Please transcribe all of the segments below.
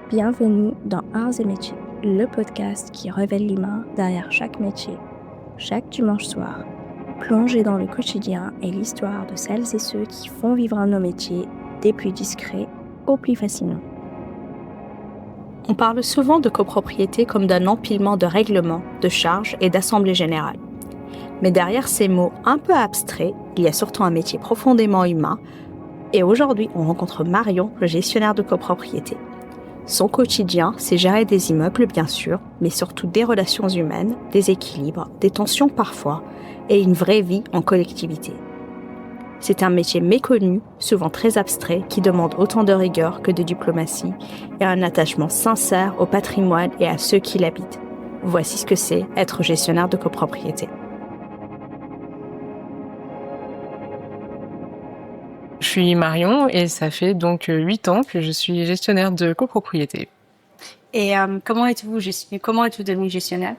Bienvenue dans Arts et Métiers, le podcast qui révèle l'humain derrière chaque métier. Chaque dimanche soir, plongez dans le quotidien et l'histoire de celles et ceux qui font vivre nos métiers des plus discrets aux plus fascinants. On parle souvent de copropriété comme d'un empilement de règlements, de charges et d'assemblées générales. Mais derrière ces mots un peu abstraits, il y a surtout un métier profondément humain. Et aujourd'hui, on rencontre Marion, le gestionnaire de copropriété. Son quotidien, c'est gérer des immeubles, bien sûr, mais surtout des relations humaines, des équilibres, des tensions parfois, et une vraie vie en collectivité. C'est un métier méconnu, souvent très abstrait, qui demande autant de rigueur que de diplomatie, et un attachement sincère au patrimoine et à ceux qui l'habitent. Voici ce que c'est être gestionnaire de copropriété. Je suis Marion et ça fait donc 8 ans que je suis gestionnaire de copropriété. Et comment êtes-vous devenu gestionnaire?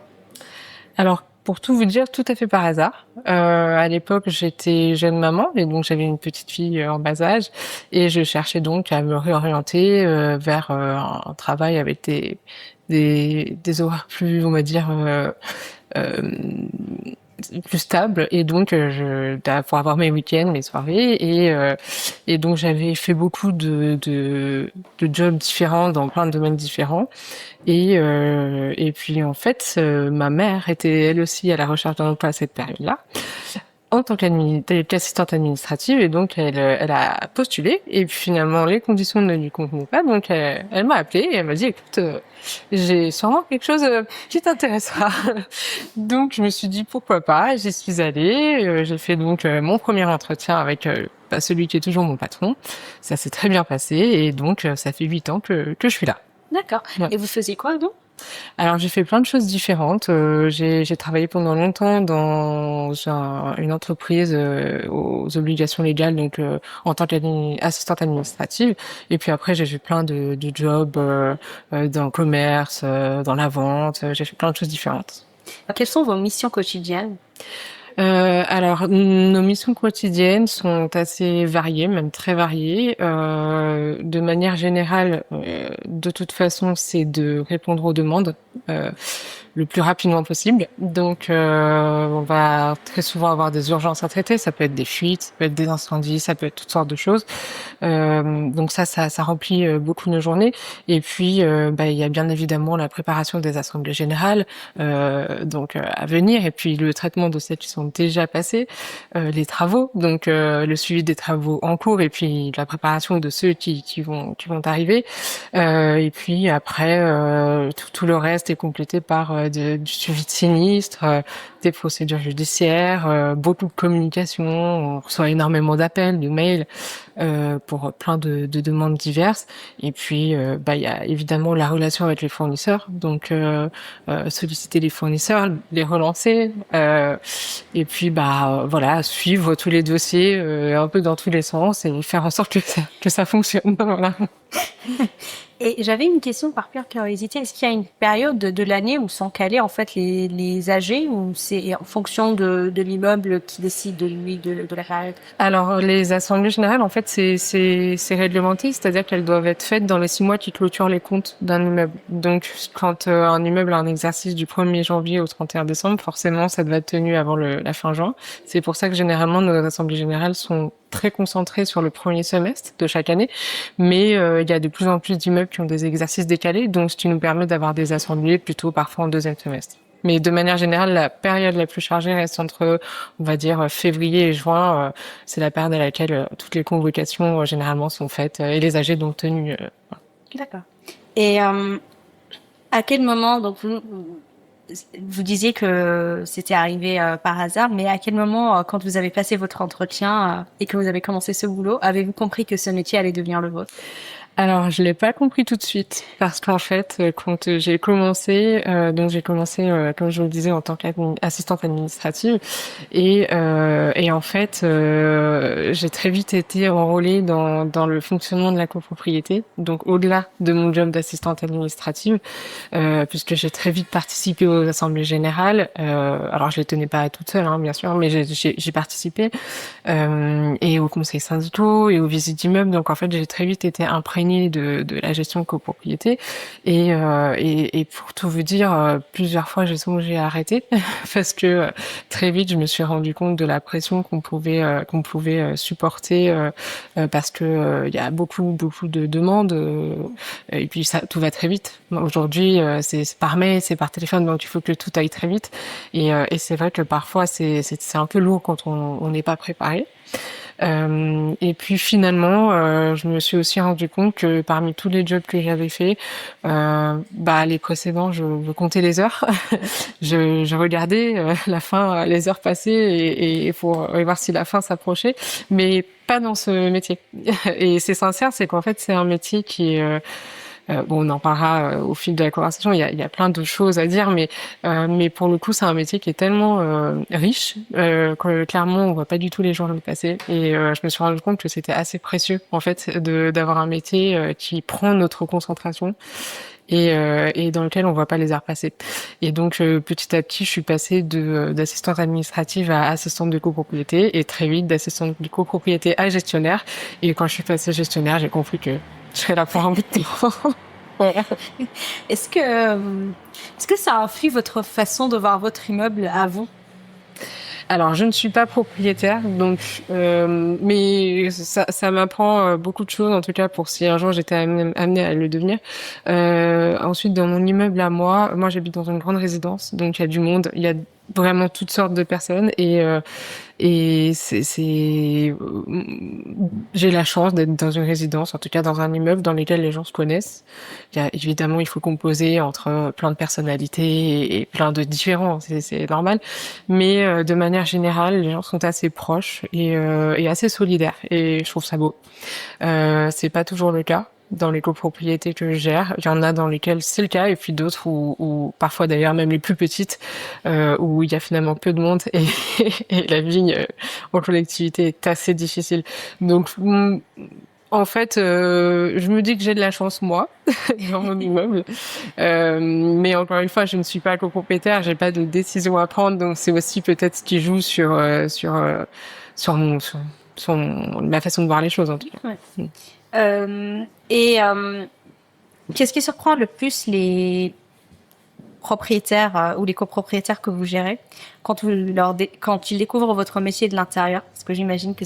Alors, pour tout vous dire, tout à fait par hasard. À l'époque, j'étais jeune maman et donc j'avais une petite fille en bas âge et je cherchais donc à me réorienter vers un travail avec des horaires plus, on va dire, plus stable et donc pour avoir mes week-ends, mes soirées et donc j'avais fait beaucoup de jobs différents dans plein de domaines différents et puis en fait ma mère était elle aussi à la recherche d'un emploi à cette période-là en tant qu'assistante administrative et donc elle a postulé et puis finalement les conditions ne lui convenaient pas donc elle m'a appelée et elle m'a dit écoute j'ai sûrement quelque chose qui t'intéressera. Donc je me suis dit pourquoi pas, j'y suis allée, j'ai fait donc mon premier entretien avec celui qui est toujours mon patron. Ça s'est très bien passé et donc ça fait 8 ans que je suis là. D'accord. Ouais. Et vous faisiez quoi, donc? Alors j'ai fait plein de choses différentes. J'ai travaillé pendant longtemps dans une entreprise aux obligations légales, donc en tant qu'assistante administrative. Et puis après j'ai fait plein de jobs dans le commerce, dans la vente. J'ai fait plein de choses différentes. Quelles sont vos missions quotidiennes? Alors, nos missions quotidiennes sont assez variées, même très variées. De manière générale, de toute façon, c'est de répondre aux demandes le plus rapidement possible. Donc, on va très souvent avoir des urgences à traiter. Ça peut être des fuites, ça peut être des incendies, ça peut être toutes sortes de choses. Donc ça remplit beaucoup nos journées. Et puis, il y a bien évidemment la préparation des assemblées générales, à venir. Et puis le traitement de dossiers qui sont déjà passés, les travaux, donc le suivi des travaux en cours et puis la préparation de ceux qui vont arriver. Et puis après, tout le reste est complété par du suivi de sinistres, des procédures judiciaires, beaucoup de communication. On reçoit énormément d'appels, de mails pour plein de demandes diverses. Et puis, il y a évidemment la relation avec les fournisseurs. Donc, solliciter les fournisseurs, les relancer, et puis suivre tous les dossiers un peu dans tous les sens et faire en sorte que ça fonctionne. Voilà. Et j'avais une question par pure curiosité. Est-ce qu'il y a une période de l'année où sont calés en fait les AG ou c'est en fonction de l'immeuble qui décide de la période? Alors les assemblées générales en fait c'est réglementé, c'est-à-dire qu'elles doivent être faites dans les 6 mois qui clôturent les comptes d'un immeuble. Donc quand un immeuble a un exercice du 1er janvier au 31 décembre, forcément ça doit être tenu avant la fin juin. C'est pour ça que généralement nos assemblées générales sont très concentrées sur le premier semestre de chaque année, mais il y a de plus en plus d'immeubles qui ont des exercices décalés, donc ce qui nous permet d'avoir des assemblées plutôt parfois en deuxième semestre. Mais de manière générale, la période la plus chargée reste entre, on va dire, février et juin. C'est la période à laquelle toutes les convocations généralement sont faites et les AG donc tenus. D'accord. Et à quel moment, donc vous disiez que c'était arrivé par hasard, mais à quel moment, quand vous avez passé votre entretien et que vous avez commencé ce boulot, avez-vous compris que ce métier allait devenir le vôtre? Alors, je l'ai pas compris tout de suite parce qu'en fait, quand j'ai commencé, comme je vous le disais, en tant qu'assistante administrative et en fait, j'ai très vite été enrôlée dans le fonctionnement de la copropriété, donc au-delà de mon job d'assistante administrative, puisque j'ai très vite participé aux assemblées générales. Alors, je les tenais pas toute seule, bien sûr, mais j'ai participé et aux conseils syndicaux et aux visites d'immeubles. Donc, en fait, j'ai très vite été imprégnée imprégné de la gestion de copropriété et pour tout vous dire, plusieurs fois j'ai songé à arrêter parce que très vite je me suis rendu compte de la pression qu'on pouvait supporter parce que il y a beaucoup de demandes et puis ça tout va très vite. Aujourd'hui c'est par mail, c'est par téléphone, donc il faut que tout aille très vite et c'est vrai que parfois c'est un peu lourd quand on n'est pas préparé. Et puis finalement, je me suis aussi rendu compte que parmi tous les jobs que j'avais fait, les précédents, je comptais les heures, je regardais la fin, les heures passées et pour voir si la fin s'approchait, mais pas dans ce métier. Et c'est sincère, c'est qu'en fait c'est un métier qui est on en parlera au fil de la conversation. Il y a plein de choses à dire, mais pour le coup, c'est un métier qui est tellement riche que clairement, on voit pas du tout les jours le passer. Et je me suis rendu compte que c'était assez précieux, en fait, d'avoir un métier qui prend notre concentration et dans lequel on voit pas les heures passer. Et donc petit à petit, je suis passée d'assistante administrative à assistante de copropriété et très vite d'assistante de copropriété à gestionnaire. Et quand je suis passée gestionnaire, j'ai compris que je serais là pour un bout de temps. Voilà. Est-ce que ça influe votre façon de voir votre immeuble à vous? Alors, je ne suis pas propriétaire, donc, mais ça m'apprend beaucoup de choses, en tout cas pour si un jour j'étais amenée à le devenir. Ensuite, dans mon immeuble à moi j'habite dans une grande résidence, donc il y a du monde, il y a vraiment toutes sortes de personnes et j'ai la chance d'être dans une résidence, en tout cas dans un immeuble dans lequel les gens se connaissent. Évidemment, il faut composer entre plein de personnalités et plein de différents, c'est normal. Mais de manière générale, les gens sont assez proches et assez solidaires. Et je trouve ça beau. C'est pas toujours le cas dans les copropriétés que je gère. Il y en a dans lesquelles c'est le cas et puis d'autres où parfois d'ailleurs même les plus petites où il y a finalement peu de monde et la vie en collectivité est assez difficile. Donc en fait, je me dis que j'ai de la chance moi dans mon immeuble, mais encore une fois, je ne suis pas copropriétaire, j'ai pas de décision à prendre, donc c'est aussi peut-être ce qui joue sur ma façon de voir les choses en tout cas. Ouais. Qu'est-ce qui surprend le plus les propriétaires ou les copropriétaires que vous gérez quand ils découvrent votre métier de l'intérieur? Parce que j'imagine que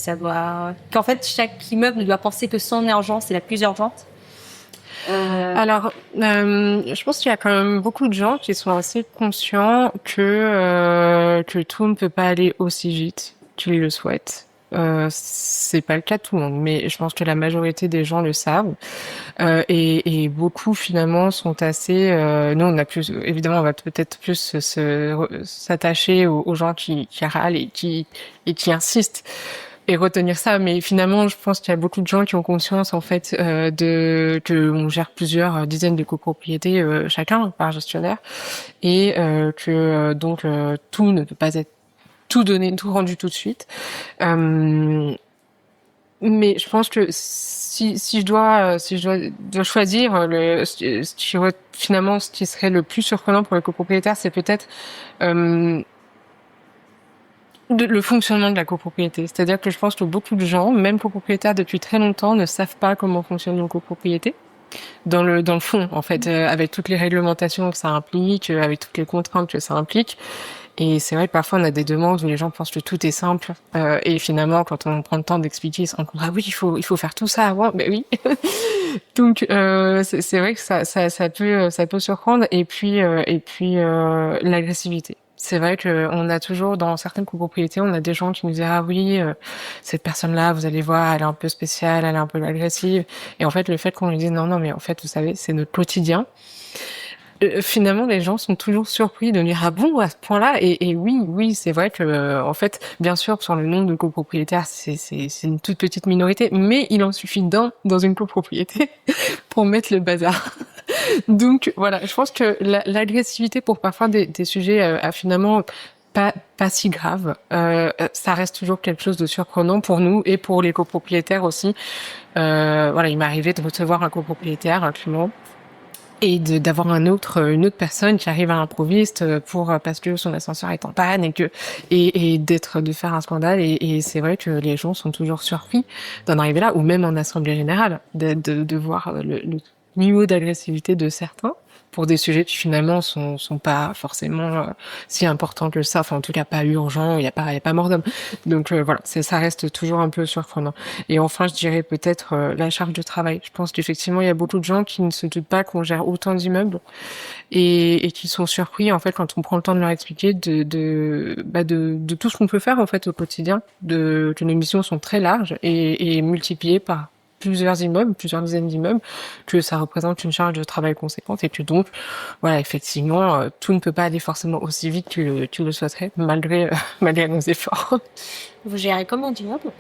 qu'en fait chaque immeuble doit penser que son urgence est la plus urgente. Alors, je pense qu'il y a quand même beaucoup de gens qui sont assez conscients que tout ne peut pas aller aussi vite qu'ils le souhaitent. C'est pas le cas de tout le monde, mais je pense que la majorité des gens le savent et beaucoup finalement sont assez. Nous, on a plus, évidemment, on va peut-être plus s'attacher aux gens qui râlent et qui insistent et retenir ça, mais finalement, je pense qu'il y a beaucoup de gens qui ont conscience en fait que on gère plusieurs dizaines de copropriétés chacun par gestionnaire et que donc tout ne peut pas être tout donné, tout rendu tout de suite. Mais je pense que si je dois choisir finalement ce qui serait le plus surprenant pour les copropriétaires, c'est peut-être le fonctionnement de la copropriété. C'est-à-dire que je pense que beaucoup de gens, même copropriétaires depuis très longtemps, ne savent pas comment fonctionne une copropriété. Dans le fond, en fait, avec toutes les réglementations que ça implique, avec toutes les contraintes que ça implique. Et c'est vrai que parfois on a des demandes où les gens pensent que tout est simple et finalement quand on prend le temps d'expliquer, ils se rendent compte oui il faut faire tout ça avant. Ben oui. Donc c'est vrai que ça peut surprendre et puis l'agressivité. C'est vrai que on a toujours dans certaines copropriétés, on a des gens qui nous disent oui cette personne-là vous allez voir elle est un peu spéciale, elle est un peu agressive et en fait le fait qu'on lui dise non mais en fait vous savez c'est notre quotidien. Finalement, les gens sont toujours surpris de dire ah bon à ce point-là et oui, c'est vrai que en fait, bien sûr, sur le nombre de copropriétaires, c'est une toute petite minorité, mais il en suffit d'un dans une copropriété pour mettre le bazar. Donc voilà, je pense que l'agressivité pour parfois des sujets finalement pas si grave, ça reste toujours quelque chose de surprenant pour nous et pour les copropriétaires aussi. Voilà, il m'est arrivé de recevoir un copropriétaire, un client et d'avoir une autre personne qui arrive à l'improviste parce que son ascenseur est en panne et de faire un scandale et c'est vrai que les gens sont toujours surpris d'en arriver là, ou même en assemblée générale de voir le niveau d'agressivité de certains pour des sujets qui finalement sont pas forcément si importants que ça, enfin en tout cas pas urgents, il y a pas mort d'homme. Donc voilà, ça reste toujours un peu surprenant. Et enfin, je dirais peut-être la charge de travail. Je pense qu'effectivement, il y a beaucoup de gens qui ne se doutent pas qu'on gère autant d'immeubles et qui sont surpris en fait quand on prend le temps de leur expliquer de tout ce qu'on peut faire en fait au quotidien, que nos missions sont très larges et multipliées par plusieurs dizaines d'immeubles, que ça représente une charge de travail conséquente et que donc, voilà, effectivement, tout ne peut pas aller forcément aussi vite que tu le souhaiterais, malgré nos efforts. Vous gérez comment d'immeubles?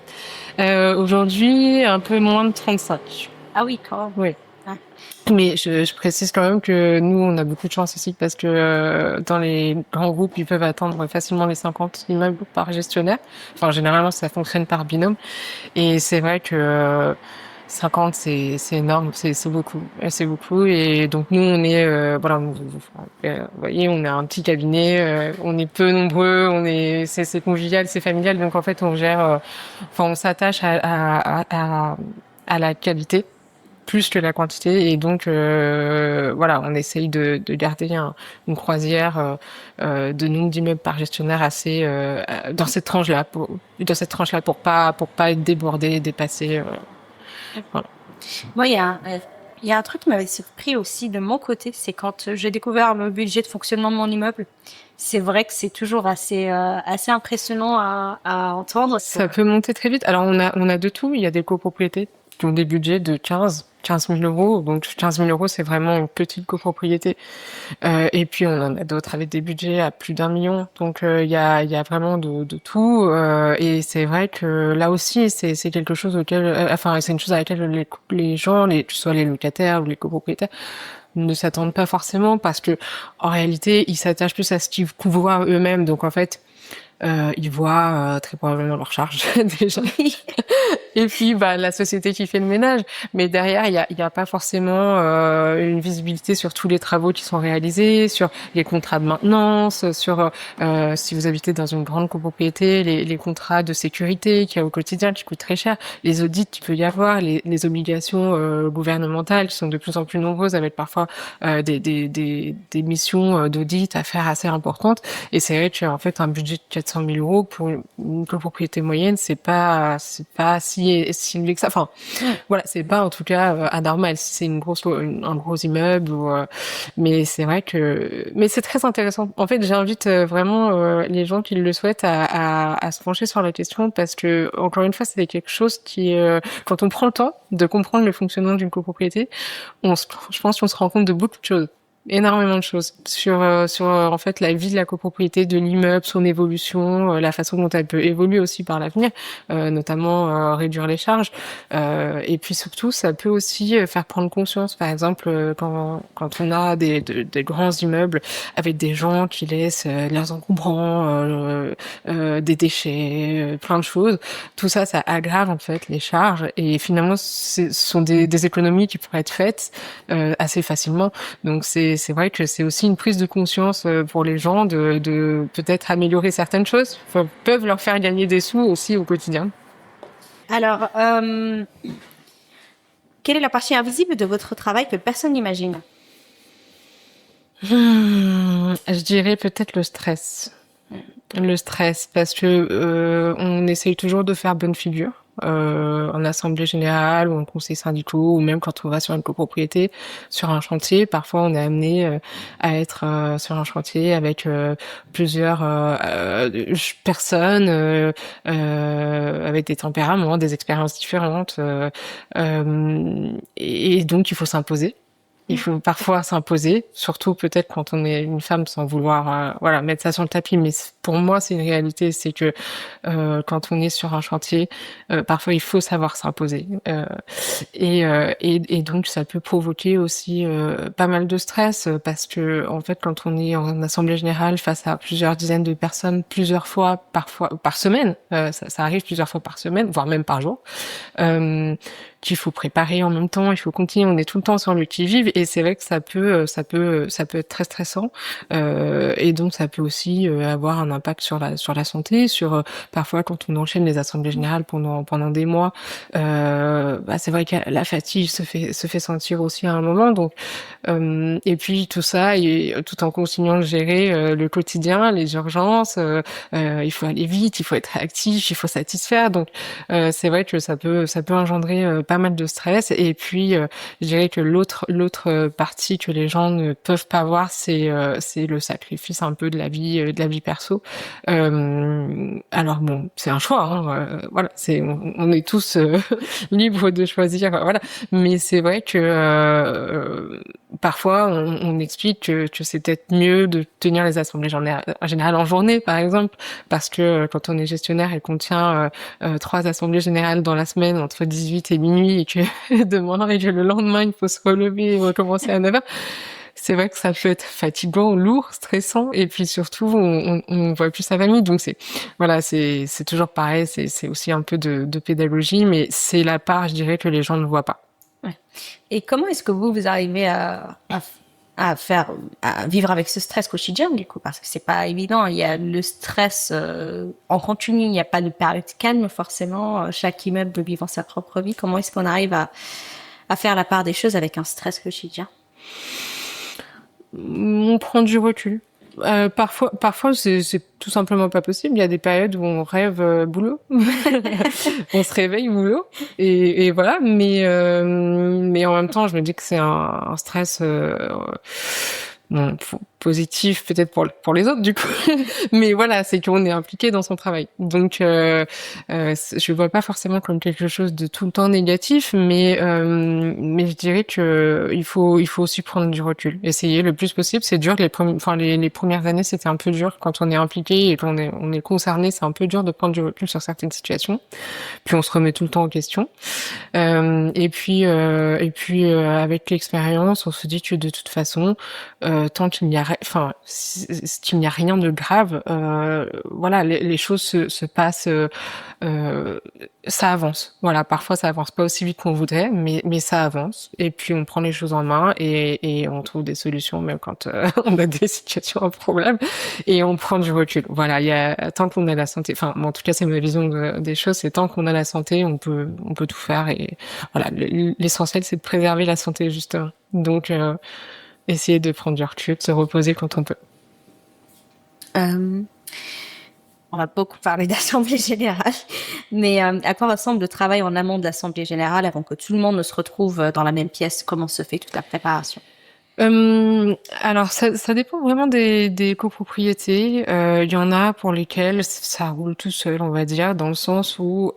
Aujourd'hui, un peu moins de 35. Ah oui, quand même. Oui. Ah. Mais je précise quand même que nous, on a beaucoup de chance ici parce que dans les grands groupes, ils peuvent atteindre facilement les 50 immeubles par gestionnaire. Enfin, généralement, ça fonctionne par binôme. Et c'est vrai que 50, c'est énorme, c'est beaucoup. C'est beaucoup. Et donc, nous, on est, voilà, vous voyez, on a un petit cabinet, on est peu nombreux, c'est convivial, c'est familial. Donc, en fait, on gère, on s'attache à la qualité plus que la quantité et donc voilà, on essaye de garder une croisière de nombre d'immeubles par gestionnaire assez dans cette tranche là pour pas être débordé, dépassé. Voilà. Moi, il y a un truc qui m'avait surpris aussi de mon côté, c'est quand j'ai découvert le budget de fonctionnement de mon immeuble. C'est vrai que c'est toujours assez impressionnant à entendre. Ça peut monter très vite. Alors on a de tout. Il y a des copropriétés qui ont des budgets de 15 000 euros. Donc 15 000 euros, c'est vraiment une petite copropriété. Et puis on en a d'autres avec des budgets à plus d'1 million. Donc il y a vraiment de tout. Et c'est vrai que là aussi, c'est quelque chose auquel, c'est une chose à laquelle les gens, que ce soit les locataires ou les copropriétaires, ne s'attendent pas forcément parce que en réalité, ils s'attachent plus à ce qu'ils voient eux-mêmes. Donc en fait, ils voient très probablement leur charge déjà. Et puis la société qui fait le ménage, mais derrière il y a pas forcément une visibilité sur tous les travaux qui sont réalisés, sur les contrats de maintenance, sur si vous habitez dans une grande copropriété, les contrats de sécurité qu'il y a au quotidien qui coûtent très cher, les audits qu'il peut y avoir, les obligations gouvernementales qui sont de plus en plus nombreuses avec parfois des missions d'audit à faire assez importantes. Et c'est vrai qu'en fait un budget de 400 000 euros pour une copropriété moyenne, c'est pas si élevé que ça. Enfin, voilà, c'est pas en tout cas anormal si c'est un gros immeuble mais c'est vrai mais c'est très intéressant. En fait, j'invite vraiment les gens qui le souhaitent à se pencher sur la question parce que encore une fois, c'est quelque chose qui quand on prend le temps de comprendre le fonctionnement d'une copropriété, je pense qu'on se rend compte de beaucoup de choses. Énormément de choses sur en fait la vie de la copropriété, de l'immeuble, son évolution, la façon dont elle peut évoluer aussi par l'avenir, notamment réduire les charges et puis surtout ça peut aussi faire prendre conscience, par exemple quand on a des grands immeubles avec des gens qui laissent leurs encombrants, des déchets, plein de choses, tout ça aggrave en fait les charges et finalement ce sont des économies qui pourraient être faites assez facilement. Donc c'est vrai que c'est aussi une prise de conscience pour les gens de peut-être améliorer certaines choses, peuvent leur faire gagner des sous aussi au quotidien. Alors, quelle est la partie invisible de votre travail que personne n'imagine? Je dirais peut-être le stress. Le stress, parce que on essaye toujours de faire bonne figure. En assemblée générale ou en conseil syndicaux ou même quand on va sur une copropriété, sur un chantier, parfois on est amené à être sur un chantier avec plusieurs personnes avec des tempéraments, des expériences différentes et donc il faut s'imposer. Il faut parfois s'imposer, surtout peut-être quand on est une femme sans vouloir mettre ça sur le tapis, mais pour moi, c'est une réalité, c'est que quand on est sur un chantier, parfois il faut savoir s'imposer. Et donc ça peut provoquer aussi pas mal de stress parce que en fait, quand on est en assemblée générale face à plusieurs dizaines de personnes, plusieurs fois, parfois par semaine, ça arrive plusieurs fois par semaine, voire même par jour. Qu'il faut préparer en même temps, il faut continuer, on est tout le temps sur le qui-vive et c'est vrai que ça peut être très stressant et donc ça peut aussi avoir un impact sur la santé, sur parfois quand on enchaîne les assemblées générales pendant des mois, c'est vrai que la fatigue se fait sentir aussi à un moment, donc et puis tout ça et tout en continuant de gérer le quotidien, les urgences, il faut aller vite, il faut être réactif, il faut satisfaire, donc c'est vrai que ça peut engendrer pas mal de stress et puis je dirais que l'autre partie que les gens ne peuvent pas voir c'est le sacrifice un peu de la vie perso. Alors bon, c'est un choix voilà, on est tous libres de choisir voilà, mais c'est vrai que parfois on explique que c'est peut-être mieux de tenir les assemblées générales en journée par exemple parce que quand on est gestionnaire et qu'on tient 3 assemblées générales dans la semaine entre 18 et minuit et que demain et que le lendemain il faut se relever et recommencer à 9h, c'est vrai que ça peut être fatigant, lourd, stressant et puis surtout on voit plus sa famille, donc c'est toujours pareil, c'est aussi un peu de pédagogie, mais c'est la part je dirais que les gens ne voient pas. Ouais. Et comment est-ce que vous arrivez à vivre avec ce stress quotidien du coup, parce que c'est pas évident, il y a le stress en continu, il n'y a pas de période calme forcément, chaque immeuble vivant sa propre vie. Comment est-ce qu'on arrive à faire la part des choses avec un stress quotidien? On prend du recul. Parfois c'est tout simplement pas possible. Il y a des périodes où on rêve boulot, on se réveille boulot et voilà. Mais en même temps, je me dis que c'est un stress bon, positif peut-être pour les autres du coup, mais voilà, c'est qu'on est impliqué dans son travail. Donc je vois pas forcément comme quelque chose de tout le temps négatif, mais je dirais que il faut aussi prendre du recul, essayer le plus possible. C'est dur les premières années, c'était un peu dur quand on est impliqué et qu'on est concerné, c'est un peu dur de prendre du recul sur certaines situations. Puis on se remet tout le temps en question. Et puis avec l'expérience, on se dit que de toute façon, tant qu'il n'y a rien de grave, voilà, les choses se passent, ça avance. Voilà, parfois ça avance pas aussi vite qu'on voudrait, mais ça avance. Et puis on prend les choses en main et on trouve des solutions même quand on a des situations à problème et on prend du recul. Voilà, tant qu'on a la santé, enfin, en tout cas c'est ma vision des choses, c'est tant qu'on a la santé, on peut tout faire et voilà, l'essentiel c'est de préserver la santé justement. Donc essayer de prendre du recul, de se reposer quand on peut. On va beaucoup parler d'assemblée générale, mais à quoi ressemble le travail en amont de l'assemblée générale avant que tout le monde ne se retrouve dans la même pièce? Comment se fait toute la préparation? Alors ça dépend vraiment des copropriétés. Il y en a pour lesquelles ça roule tout seul, on va dire, dans le sens où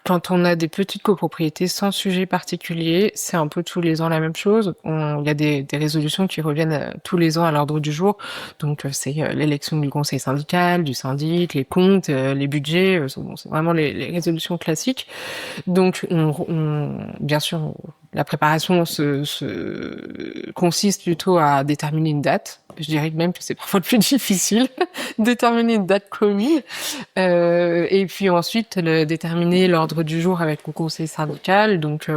quand on a des petites copropriétés sans sujet particulier, c'est un peu tous les ans la même chose. Il y a des résolutions qui reviennent tous les ans à l'ordre du jour. Donc c'est l'élection du conseil syndical, du syndic, les comptes, les budgets. Bon, c'est vraiment les résolutions classiques. Donc bien sûr, la préparation consiste plutôt à déterminer une date. Je dirais même que c'est parfois le plus difficile, déterminer une date commune. Et puis ensuite, déterminer l'ordre du jour avec le conseil syndical, donc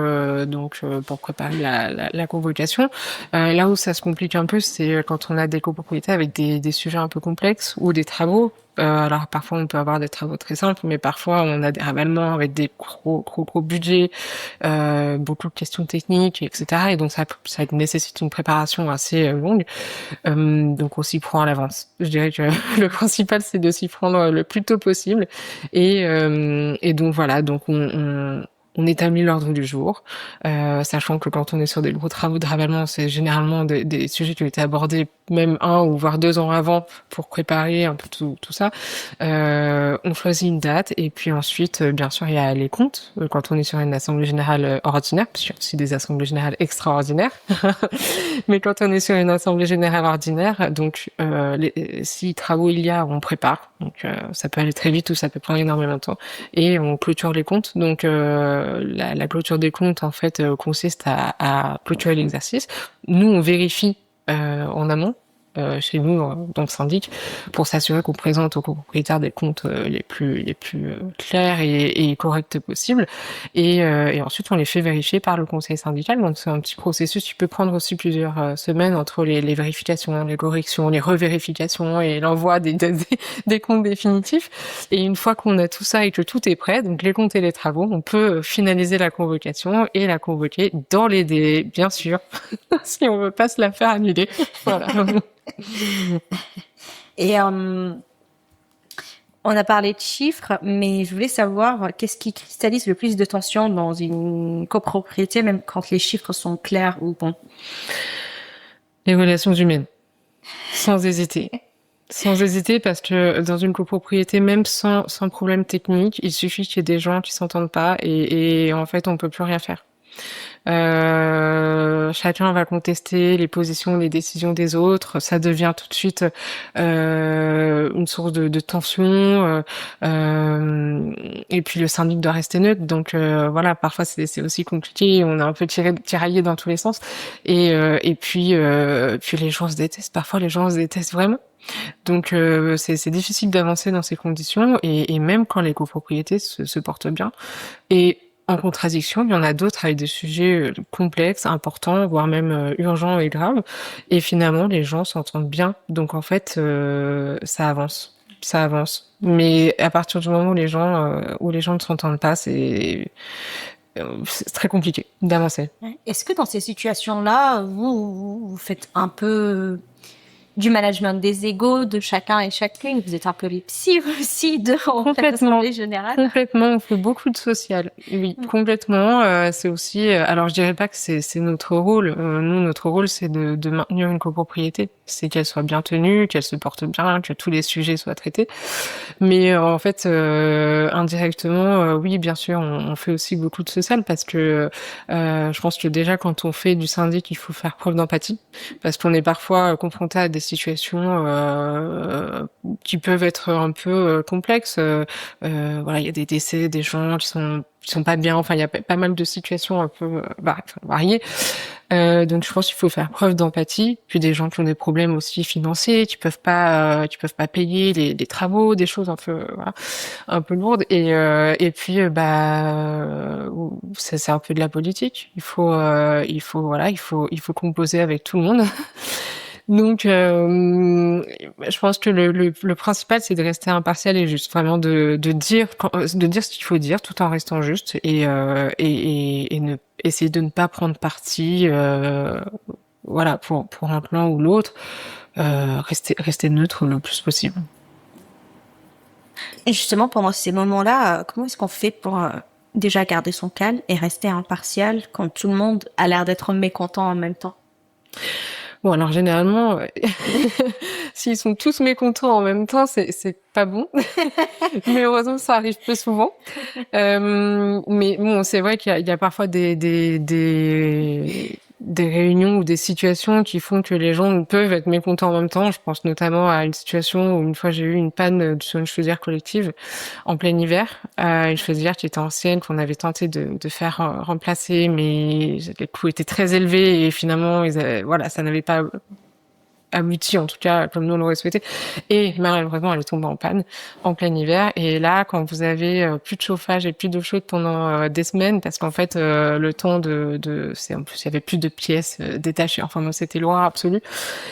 pour préparer la convocation. Là où ça se complique un peu, c'est quand on a des copropriétés avec des sujets un peu complexes ou des travaux. Alors parfois on peut avoir des travaux très simples, mais parfois on a des ravalements avec des gros budgets, beaucoup de questions techniques, etc. Et donc ça nécessite une préparation assez longue. Donc on s'y prend à l'avance. Je dirais que le principal c'est de s'y prendre le plus tôt possible. Et donc voilà, donc on établit l'ordre du jour, sachant que quand on est sur des gros travaux de ravalement, c'est généralement des sujets qui ont été abordés même 1 ou voire 2 ans avant pour préparer un peu tout ça. On choisit une date et puis ensuite, bien sûr, il y a les comptes quand on est sur une assemblée générale ordinaire, parce qu'il y a aussi des assemblées générales extraordinaires. Mais quand on est sur une assemblée générale ordinaire, donc si travaux il y a, on prépare. Donc ça peut aller très vite ou ça peut prendre énormément de temps. Et on clôture les comptes. Donc la clôture des comptes en fait consiste à clôturer l'exercice. Nous on vérifie en amont chez nous dans le syndic pour s'assurer qu'on présente aux copropriétaires des comptes les plus clairs et corrects possibles et ensuite on les fait vérifier par le conseil syndical. Donc c'est un petit processus qui peut prendre aussi plusieurs semaines entre les vérifications, les corrections, les revérifications et l'envoi des comptes définitifs. Et une fois qu'on a tout ça et que tout est prêt, donc les comptes et les travaux, on peut finaliser la convocation et la convoquer dans les délais, bien sûr, si on veut pas se la faire annuler. Voilà. Et on a parlé de chiffres, mais je voulais savoir qu'est-ce qui cristallise le plus de tension dans une copropriété, même quand les chiffres sont clairs ou bons. Les relations humaines, sans hésiter. Sans hésiter, parce que dans une copropriété, même sans problème technique, il suffit qu'il y ait des gens qui s'entendent pas et en fait, on peut plus rien faire. Chacun va contester les positions, les décisions des autres. Ça devient tout de suite une source de tension. Et puis le syndic doit rester neutre. Donc voilà, parfois c'est aussi compliqué. On est un peu tiraillé dans tous les sens. Et puis les gens se détestent. Parfois les gens se détestent vraiment. Donc c'est difficile d'avancer dans ces conditions. Et même quand les copropriétés se portent bien. Et en contradiction, il y en a d'autres avec des sujets complexes, importants, voire même urgents et graves. Et finalement, les gens s'entendent bien. Donc en fait, ça avance. Ça avance. Mais à partir du moment où les gens ne s'entendent pas, c'est très compliqué d'avancer. Est-ce que dans ces situations-là, vous faites un peu du management des égos de chacun et chacune? Vous êtes un peu les psys aussi de l'Assemblée générale? Complètement, on fait beaucoup de social. Oui, complètement. C'est aussi, alors je dirais pas que c'est notre rôle. Nous, notre rôle, c'est de maintenir une copropriété. C'est qu'elle soit bien tenue, qu'elle se porte bien, que tous les sujets soient traités. Mais en fait, indirectement, oui, bien sûr, on fait aussi beaucoup de social parce que je pense que déjà quand on fait du syndic, il faut faire preuve d'empathie parce qu'on est parfois confronté à des situations qui peuvent être un peu complexes. Voilà, il y a des décès, des gens qui sont pas bien. Enfin, il y a pas mal de situations un peu variées. Donc, je pense qu'il faut faire preuve d'empathie. Puis des gens qui ont des problèmes aussi financiers, qui peuvent pas payer les travaux, des choses un peu un peu lourdes. Et puis c'est un peu de la politique. Il faut composer avec tout le monde. Donc, je pense que le principal, c'est de rester impartial et juste, vraiment de dire ce qu'il faut dire, tout en restant juste et essayer de ne pas prendre parti, voilà, pour un clan ou l'autre, rester neutre le plus possible. Et justement, pendant ces moments-là, comment est-ce qu'on fait pour déjà garder son calme et rester impartial quand tout le monde a l'air d'être mécontent en même temps? Bon, alors généralement, s'ils sont tous mécontents en même temps, c'est pas bon. Mais heureusement, ça arrive peu souvent. Mais bon, c'est vrai qu'il y a parfois des réunions ou des situations qui font que les gens peuvent être mécontents en même temps. Je pense notamment à une situation où une fois j'ai eu une panne sur une chaudière collective en plein hiver, une chaudière qui était ancienne, qu'on avait tenté de faire remplacer, mais les coûts étaient très élevés et finalement, ça n'avait pas abouti, en tout cas comme nous on l'aurait souhaité, et malheureusement elle est tombée en panne en plein hiver. Et là, quand vous avez plus de chauffage et plus d'eau chaude pendant des semaines, parce qu'en fait le temps c'est en plus il y avait plus de pièces détachées, enfin non, c'était l'horreur absolue.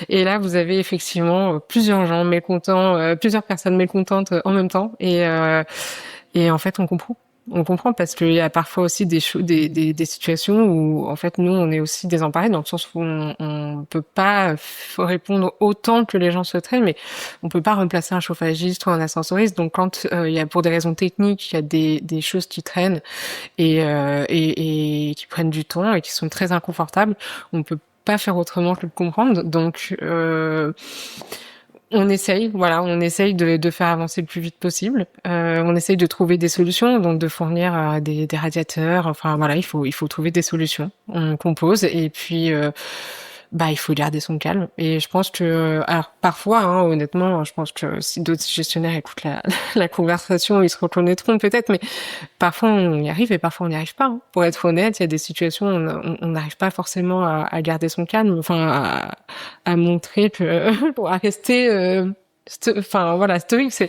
Et là vous avez effectivement plusieurs gens mécontents, plusieurs personnes mécontentes en même temps, et en fait on comprend parce qu'il y a parfois aussi des situations où en fait nous on est aussi désemparés dans le sens où on peut pas répondre autant que les gens souhaiteraient, mais on peut pas remplacer un chauffagiste ou un ascensoriste. Donc quand il y a pour des raisons techniques, il y a des choses qui traînent et qui prennent du temps et qui sont très inconfortables, on peut pas faire autrement que de comprendre. Donc, on essaye de faire avancer le plus vite possible. On essaye de trouver des solutions, donc de fournir des radiateurs. Enfin voilà, il faut trouver des solutions. On compose et puis il faut garder son calme. Et je pense que, alors parfois, hein, honnêtement, je pense que si d'autres gestionnaires écoutent la conversation, ils se reconnaîtront peut-être, mais parfois on y arrive et parfois on n'y arrive pas. Hein. Pour être honnête, il y a des situations où on n'arrive pas forcément à garder son calme, enfin à montrer que, à rester stoïque.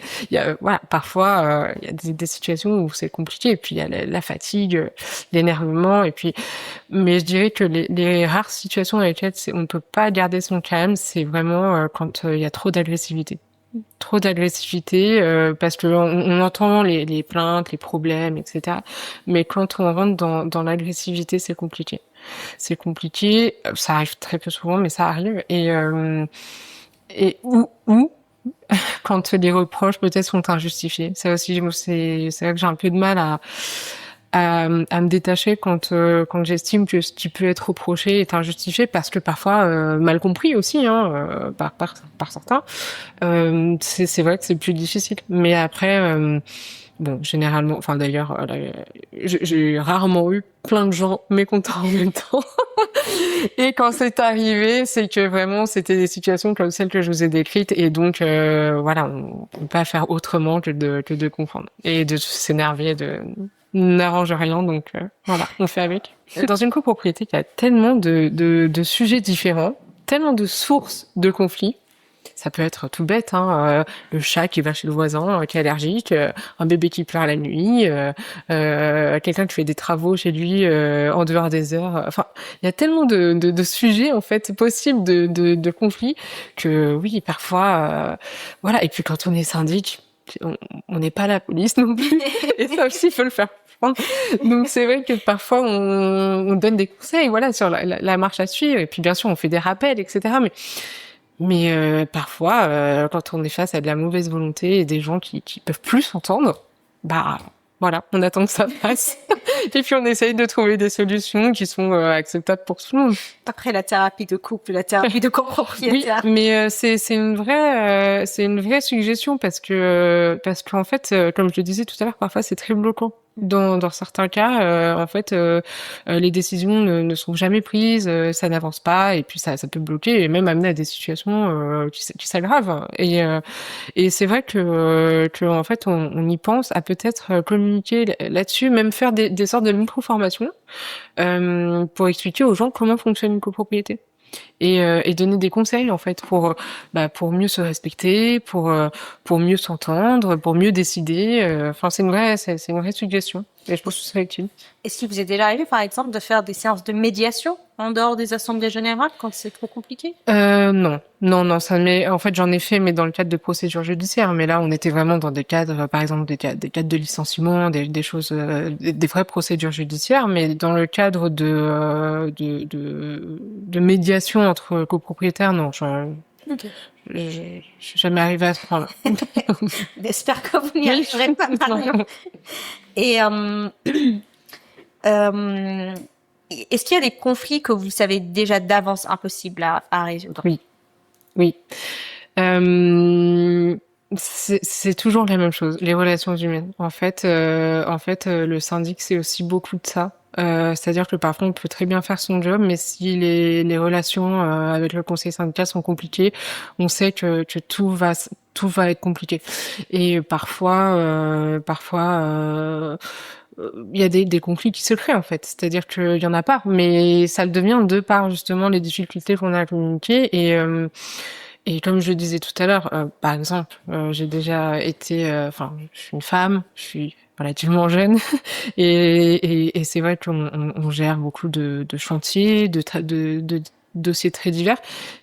Parfois il y a des situations où c'est compliqué, et puis il y a la fatigue, l'énervement, et puis mais je dirais que les rares situations dans lesquelles on ne peut pas garder son calme, c'est vraiment quand il y a trop d'agressivité. Trop d'agressivité, parce que on entend les plaintes, les problèmes, etc. Mais quand on rentre dans l'agressivité, c'est compliqué. C'est compliqué, ça arrive très peu souvent, mais ça arrive. Et ou quand les reproches peut-être sont injustifiés. Ça aussi, c'est vrai que j'ai un peu de mal à me détacher quand j'estime que ce qui peut être reproché est injustifié, parce que parfois mal compris aussi, hein, par certains. C'est vrai que c'est plus difficile. Mais après, bon, généralement, enfin d'ailleurs, j'ai rarement eu plein de gens mécontents en même temps. Et quand c'est arrivé, c'est que vraiment c'était des situations comme celles que je vous ai décrites, et donc on peut pas faire autrement que de comprendre et de s'énerver, n'arrange rien, donc voilà, on fait avec. Dans une copropriété, il y a tellement de sujets différents, tellement de sources de conflits. Ça peut être tout bête, hein, le chat qui va chez le voisin, qui est allergique, un bébé qui pleure la nuit, quelqu'un qui fait des travaux chez lui en dehors des heures. Enfin, il y a tellement de sujets en fait possibles de conflits que oui, parfois, voilà. Et puis quand on est syndic, on n'est pas la police non plus, et ça aussi, il faut le faire. Donc c'est vrai que parfois on donne des conseils, voilà, sur la marche à suivre, et puis bien sûr on fait des rappels, etc. Mais parfois, quand on est face à de la mauvaise volonté et des gens qui peuvent plus s'entendre, voilà, on attend que ça passe. Et puis on essaye de trouver des solutions qui sont acceptables pour tout le monde. Après la thérapie de couple, la thérapie de copropriétaire. Oui, mais c'est une vraie suggestion, parce qu'en fait, comme je le disais tout à l'heure, parfois c'est très bloquant. Dans certains cas, les décisions ne sont jamais prises, ça n'avance pas, et puis ça peut bloquer et même amener à des situations qui s'aggravent. Et c'est vrai que en fait on y pense à peut-être communiquer là-dessus, même faire des sortes de micro-formations pour expliquer aux gens comment fonctionne une copropriété. Et donner des conseils en fait pour mieux se respecter, pour mieux s'entendre, pour mieux décider. Enfin c'est une vraie suggestion, et je pense que ce serait utile. Est-ce qu'il vous est déjà arrivé par exemple de faire des séances de médiation en dehors des assemblées générales quand c'est trop compliqué? Non, ça en fait j'en ai fait, mais dans le cadre de procédures judiciaires. Mais là on était vraiment dans des cadres, par exemple des cadres de licenciement, des choses, des vraies procédures judiciaires. Mais dans le cadre de médiation entre copropriétaires, non. Ok. Je suis jamais arrivée à ce point-là. J'espère que vous n'y arriverez pas. Et est-ce qu'il y a des conflits que vous savez déjà d'avance impossibles à résoudre? Oui. C'est toujours la même chose, les relations humaines. En fait, le syndic, c'est aussi beaucoup de ça. C'est-à-dire que parfois on peut très bien faire son job, mais si les relations avec le conseil syndical sont compliquées, on sait que tout va être compliqué. Et parfois il y a des conflits qui se créent en fait. C'est-à-dire qu'il y en a pas, mais ça le devient de par justement les difficultés qu'on a à communiquer. Et comme je le disais tout à l'heure, par exemple, j'ai déjà été, je suis une femme, je suis relativement jeune, et c'est vrai qu'on gère beaucoup de chantiers, de dossiers très divers,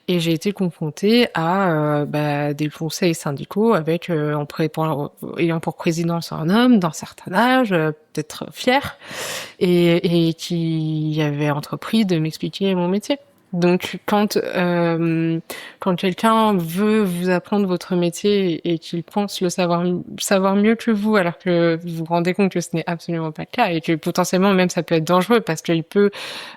et j'ai été confrontée à des conseils syndicaux avec ayant pour présidence un homme d'un certain âge, peut-être fier, et qui avait entrepris de m'expliquer mon métier. Donc quand quelqu'un veut vous apprendre votre métier et qu'il pense le savoir mieux que vous, alors que vous vous rendez compte que ce n'est absolument pas le cas et que potentiellement même ça peut être dangereux parce qu'il peut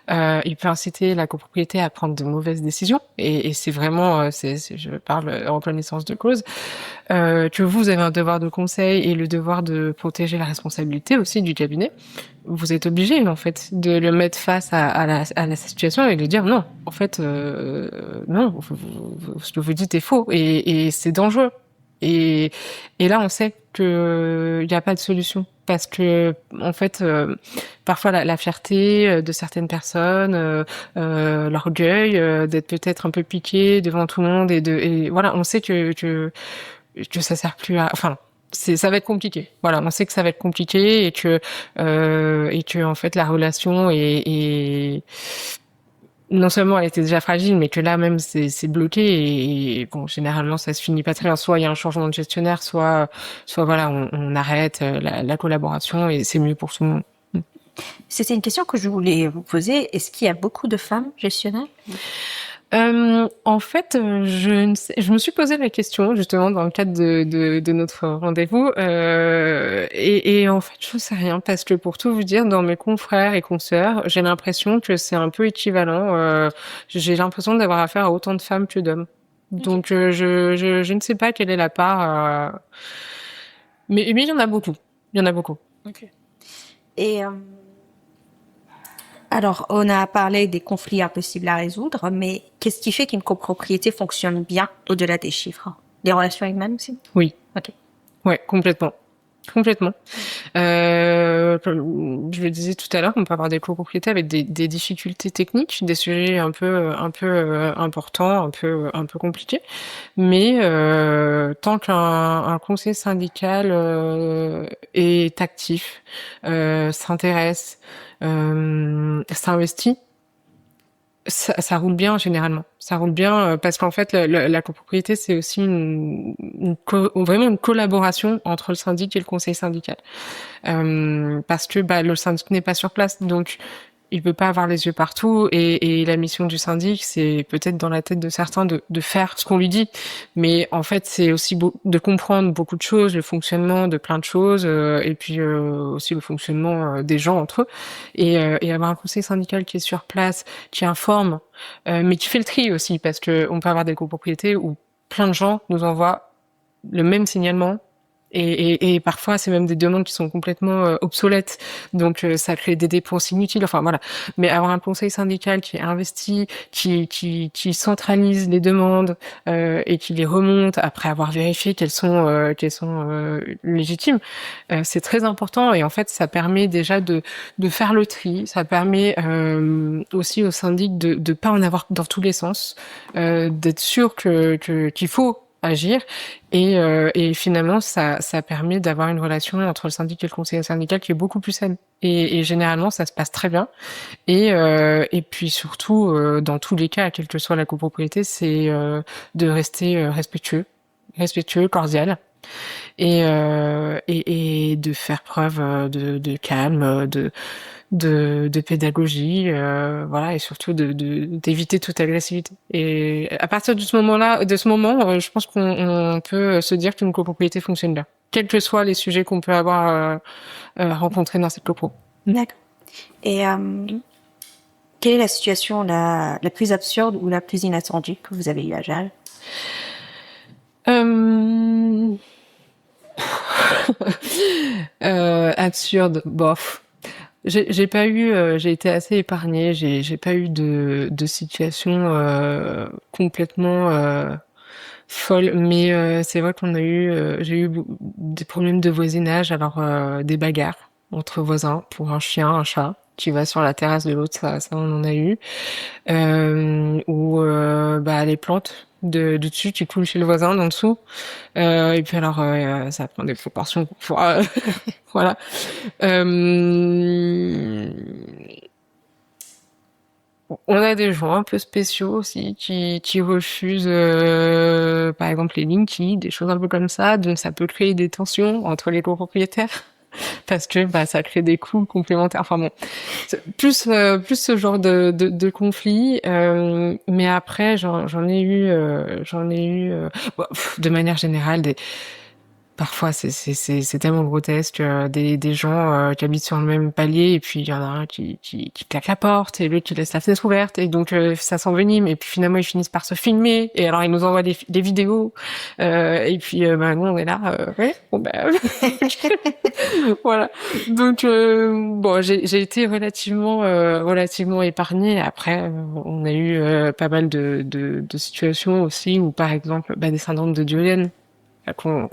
inciter la copropriété à prendre de mauvaises décisions et c'est vraiment je parle en connaissance de cause, que vous avez un devoir de conseil et le devoir de protéger la responsabilité aussi du cabinet. Vous êtes obligé en fait de le mettre face à la situation et de dire non, en fait non, ce que vous dites est faux et c'est dangereux. Et là on sait que il n'y a pas de solution parce que en fait parfois la fierté de certaines personnes, l'orgueil d'être peut-être un peu piqué devant tout le monde et voilà, on sait que ça sert plus à, enfin ça va être compliqué. Voilà, on sait que ça va être compliqué et que en fait la relation est non seulement elle était déjà fragile, mais que là même c'est bloqué et bon généralement ça se finit pas très bien. Soit il y a un changement de gestionnaire, soit voilà on arrête la collaboration et c'est mieux pour tout le monde. C'était une question que je voulais vous poser. Est-ce qu'il y a beaucoup de femmes gestionnaires? En fait, je me suis posé la question justement dans le cadre de notre rendez-vous et en fait je sais rien parce que pour tout vous dire, dans mes confrères et consoeurs, j'ai l'impression que c'est un peu équivalent. J'ai l'impression d'avoir affaire à autant de femmes que d'hommes. Donc je ne sais pas quelle est la part, mais il y en a beaucoup. Il y en a beaucoup. Ok. Et alors, on a parlé des conflits impossibles à résoudre, mais qu'est-ce qui fait qu'une copropriété fonctionne bien au-delà des chiffres? Les relations humaines aussi? Oui. Ok. Ouais, complètement. Comme je le disais tout à l'heure, on peut avoir des copropriétés avec des difficultés techniques, des sujets un peu importants, un peu compliqués. Mais tant qu'un conseiller syndical est actif, s'intéresse, s'investit, ça roule bien généralement. Ça roule bien parce qu'en fait la copropriété c'est aussi vraiment une collaboration entre le syndic et le conseil syndical. Parce que le syndic n'est pas sur place, donc il peut pas avoir les yeux partout et la mission du syndic c'est peut-être dans la tête de certains de faire ce qu'on lui dit, mais en fait c'est aussi de comprendre beaucoup de choses, le fonctionnement de plein de choses et puis aussi le fonctionnement des gens entre eux et avoir un conseil syndical qui est sur place, qui informe mais qui fait le tri aussi parce que on peut avoir des copropriétés où plein de gens nous envoient le même signalement. Et parfois, c'est même des demandes qui sont complètement obsolètes. Donc, ça crée des dépenses inutiles. Enfin, voilà. Mais avoir un conseil syndical qui est investi, qui centralise les demandes et qui les remonte après avoir vérifié qu'elles sont légitimes, c'est très important. Et en fait, ça permet déjà de faire le tri. Ça permet aussi au syndic de pas en avoir dans tous les sens, d'être sûr qu'il faut agir et finalement ça permet d'avoir une relation entre le syndic et le conseiller syndical qui est beaucoup plus saine et généralement ça se passe très bien et puis surtout dans tous les cas quelle que soit la copropriété c'est de rester respectueux cordial et de faire preuve de calme de pédagogie voilà et surtout d'éviter toute agressivité et à partir de ce moment je pense qu'on peut se dire qu'une copropriété fonctionne bien quels que soient les sujets qu'on peut avoir rencontrés dans cette copro. D'accord. Et quelle est la situation la plus absurde ou la plus inattendue que vous avez eu à gérer? Absurde, bof. J'ai pas eu, j'ai été assez épargnée. J'ai pas eu de situation complètement folle. Mais c'est vrai qu'on a j'ai eu des problèmes de voisinage. Alors des bagarres entre voisins pour un chien, un chat qui va sur la terrasse de l'autre. Ça on en a eu. Ou les plantes de dessus qui coulent chez le voisin d'en dessous. Et puis alors ça prend des proportions pour voilà. On a des gens un peu spéciaux aussi qui refusent par exemple les linkies, des choses un peu comme ça, donc ça peut créer des tensions entre les copropriétaires parce que ça crée des coûts complémentaires. Enfin bon, plus ce genre de conflit. Mais après, j'en ai eu de manière générale parfois, c'est tellement grotesque, des gens qui habitent sur le même palier, et puis il y en a un qui claque la porte, et l'autre qui laisse la fenêtre ouverte, et donc ça s'envenime, et puis finalement ils finissent par se filmer, et alors ils nous envoient des vidéos, et puis nous on est là, ouais, bon voilà. Donc bon, j'ai été relativement épargnée. Après, on a eu pas mal de situations aussi où, par exemple, des syndromes de Diogène. Vous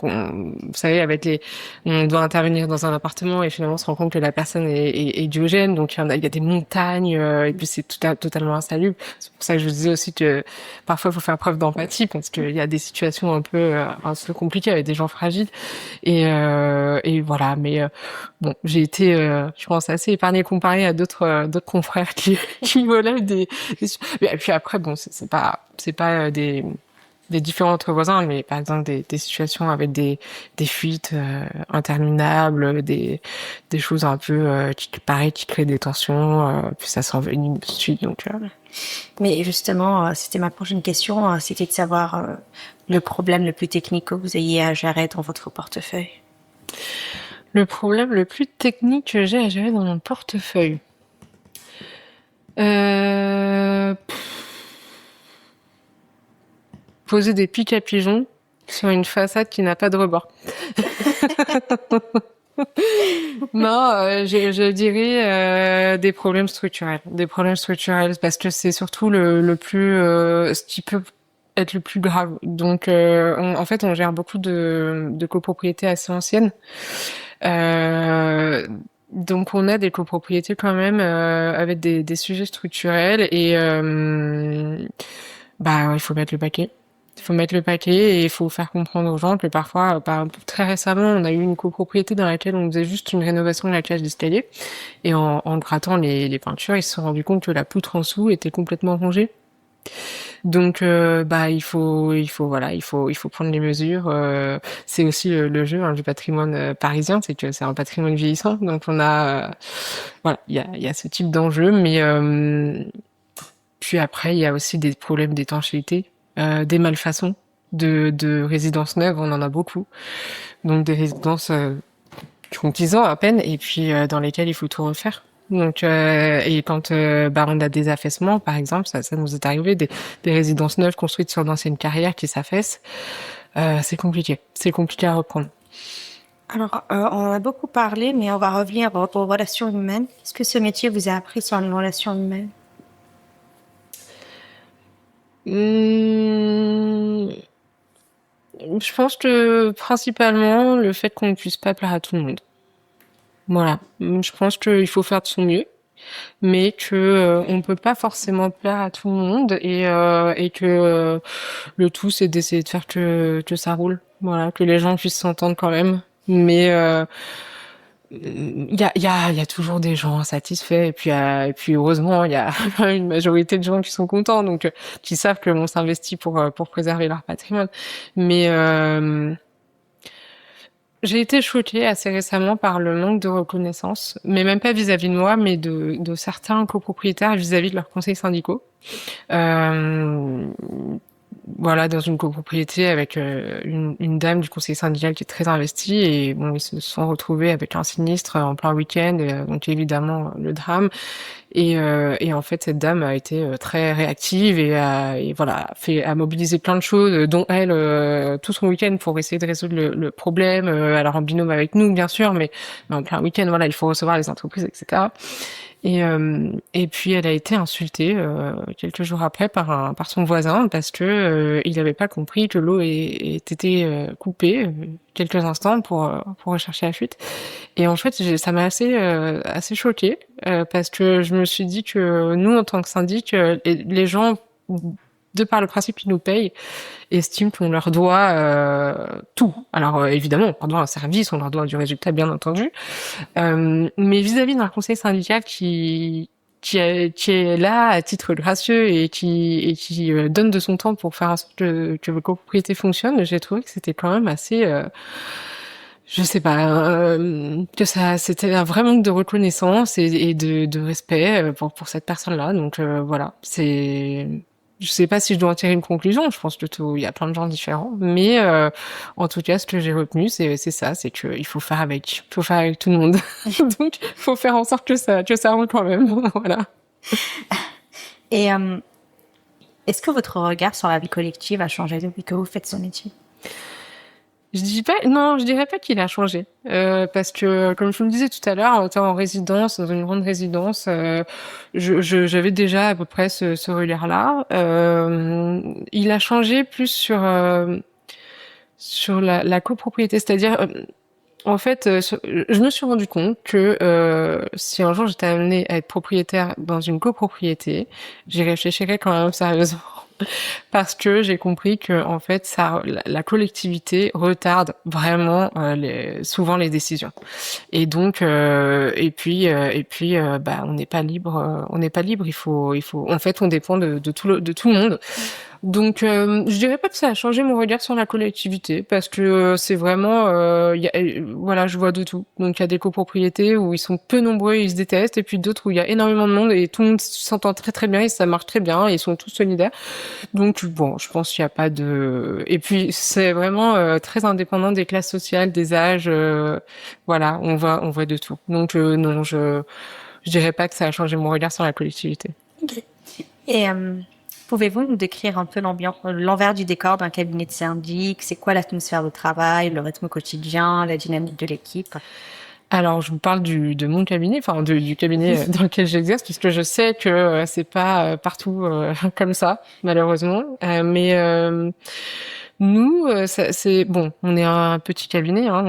savez, on doit intervenir dans un appartement et finalement on se rend compte que la personne est Diogène, donc il y a des montagnes, et puis c'est totalement insalubre. C'est pour ça que je vous disais aussi que parfois il faut faire preuve d'empathie, parce qu'il y a des situations un peu compliquées avec des gens fragiles, et voilà. Mais bon, j'ai été, je pense, assez épargnée comparé à d'autres confrères qui volaient et puis après, bon, c'est pas des différents entre voisins, mais par exemple des situations avec des fuites interminables, des choses un peu qui créent des tensions, puis ça s'envenime tout de suite. Donc Mais justement, c'était ma prochaine question, c'était de savoir le problème le plus technique que vous ayez à gérer dans votre portefeuille. Le problème le plus technique que j'ai à gérer dans mon portefeuille. Poser des pics à pigeons sur une façade qui n'a pas de rebord. Non, je dirais des problèmes structurels. Des problèmes structurels, parce que c'est surtout le plus ce qui peut être le plus grave. Donc en fait on gère beaucoup de copropriétés assez anciennes. Donc on a des copropriétés quand même avec des sujets structurels, et il faut mettre le paquet. Il faut mettre le paquet, et il faut faire comprendre aux gens que parfois, très récemment, on a eu une copropriété dans laquelle on faisait juste une rénovation de la cage d'escalier, et en grattant les peintures, ils se sont rendus compte que la poutre en dessous était complètement rongée. Donc il faut prendre les mesures. C'est aussi le jeu du patrimoine parisien, c'est que c'est un patrimoine vieillissant, donc on a il y a ce type d'enjeu. Mais puis après il y a aussi des problèmes d'étanchéité, des malfaçons de résidences neuves, on en a beaucoup. Donc des résidences qui ont 10 ans à peine, et puis dans lesquelles il faut tout refaire. Donc et quand on a des affaissements, par exemple, ça nous est arrivé, des résidences neuves construites sur d'anciennes carrières qui s'affaissent. C'est compliqué à reprendre. Alors, on en a beaucoup parlé, mais on va revenir aux relations humaines. Est-ce que ce métier vous a appris sur les relations humaines? Je pense que principalement le fait qu'on ne puisse pas plaire à tout le monde. Voilà. Je pense qu'il faut faire de son mieux, mais que on peut pas forcément plaire à tout le monde, et que le tout c'est d'essayer de faire que ça roule. Voilà, que les gens puissent s'entendre quand même. Mais il y a toujours des gens insatisfaits, et puis heureusement il y a une majorité de gens qui sont contents, donc qui savent que l'on s'investit pour préserver leur patrimoine. Mais j'ai été choquée assez récemment par le manque de reconnaissance, mais même pas vis-à-vis de moi, mais de certains copropriétaires vis-à-vis de leurs conseils syndicaux. Voilà, dans une copropriété avec une dame du conseil syndical qui est très investie, et bon, ils se sont retrouvés avec un sinistre en plein week-end, donc évidemment le drame. Et en fait, cette dame a été très réactive, et voilà, a mobilisé plein de choses, dont elle, tout son week-end pour essayer de résoudre le problème. Alors en binôme avec nous, bien sûr, mais en plein week-end, voilà, il faut recevoir les entreprises, etc. Et puis elle a été insultée quelques jours après par son voisin, parce que il n'avait pas compris que l'eau ait été coupée quelques instants pour rechercher la fuite. Et en fait, ça m'a assez choquée, parce que je me suis dit que nous, en tant que syndic, les gens, de par le principe qu'ils nous payent, estiment qu'on leur doit tout. Alors évidemment, on leur doit un service, on leur doit du résultat, bien entendu, mais vis-à-vis d'un conseil syndical qui est là à titre gracieux, et qui donne de son temps pour faire en sorte que vos copropriétés fonctionnent, j'ai trouvé que c'était quand même assez je sais pas, que ça, c'était un vrai manque de reconnaissance et de respect pour cette personne-là. Donc voilà, je sais pas si je dois en tirer une conclusion. Je pense que il y a plein de gens différents, mais en tout cas, ce que j'ai retenu, c'est ça, c'est que il faut faire avec tout le monde. Donc, faut faire en sorte que ça roule quand même. Voilà. Et est-ce que votre regard sur la vie collective a changé depuis que vous faites ce métier? Non, je dirais pas qu'il a changé, parce que comme je vous le disais tout à l'heure, en étant en résidence, dans une grande résidence, j'avais déjà à peu près ce regard-là. Il a changé plus sur la copropriété, c'est-à-dire en fait, je me suis rendu compte que si un jour j'étais amenée à être propriétaire dans une copropriété, j'y réfléchirais quand même sérieusement. Parce que j'ai compris que en fait la collectivité retarde vraiment souvent les décisions. Et donc bah on n'est pas libre, il faut en fait on dépend de tout le monde. Donc je dirais pas que ça a changé mon regard sur la collectivité parce que c'est vraiment voilà, je vois de tout. Donc il y a des copropriétés où ils sont peu nombreux, ils se détestent, et puis d'autres où il y a énormément de monde et tout le monde s'entend très très bien et ça marche très bien et ils sont tous solidaires. Donc bon, je pense qu'il n'y a pas de... Et puis c'est vraiment très indépendant des classes sociales, des âges, voilà, on voit de tout. Donc non, je dirais pas que ça a changé mon regard sur la collectivité. Okay. Et pouvez-vous nous décrire un peu l'envers du décor d'un cabinet de syndic? C'est quoi l'atmosphère de travail, le rythme quotidien, la dynamique de l'équipe? Alors, je vous parle de mon cabinet, enfin du cabinet dans lequel j'exerce, puisque je sais que c'est pas partout comme ça, malheureusement. Mais nous, c'est bon. On est un petit cabinet, hein,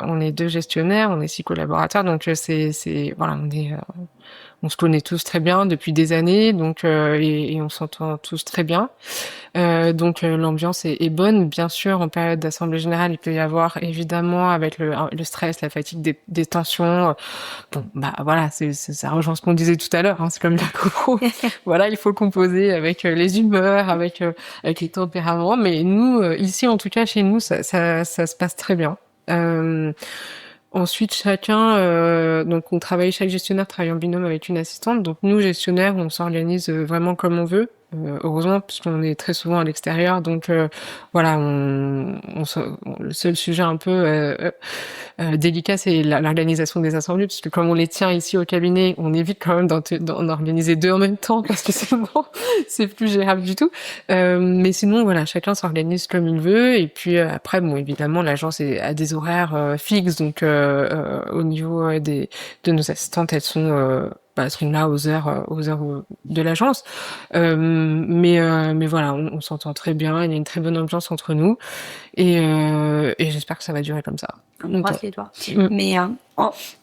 on est 2 gestionnaires, on est 6 collaborateurs, donc c'est voilà, on se connaît tous très bien depuis des années, donc et on s'entend tous très bien. Donc l'ambiance est bonne. Bien sûr, en période d'assemblée générale, il peut y avoir évidemment avec le stress, la fatigue, des tensions. Bon, bah voilà, ça rejoint ce qu'on disait tout à l'heure. Hein, c'est comme la copro. Voilà, il faut composer avec les humeurs, avec les tempéraments. Mais nous, ici, en tout cas, chez nous, ça se passe très bien. Ensuite, chaque gestionnaire travaille en binôme avec une assistante. Donc nous, gestionnaires, on s'organise vraiment comme on veut. Heureusement, puisqu'on est très souvent à l'extérieur. Donc voilà, le seul sujet un peu délicat, c'est l'organisation des assemblées, puisque comme on les tient ici au cabinet, on évite quand même d'en organiser 2 en même temps, parce que sinon, c'est plus gérable du tout. Mais sinon, voilà, chacun s'organise comme il veut. Et puis après, bon, évidemment, l'agence a des horaires fixes. Donc au niveau de nos assistantes, elles sont là aux heures de l'agence. Mais voilà, on s'entend très bien. Il y a une très bonne ambiance entre nous. Et j'espère que ça va durer comme ça. On croise les doigts. Mais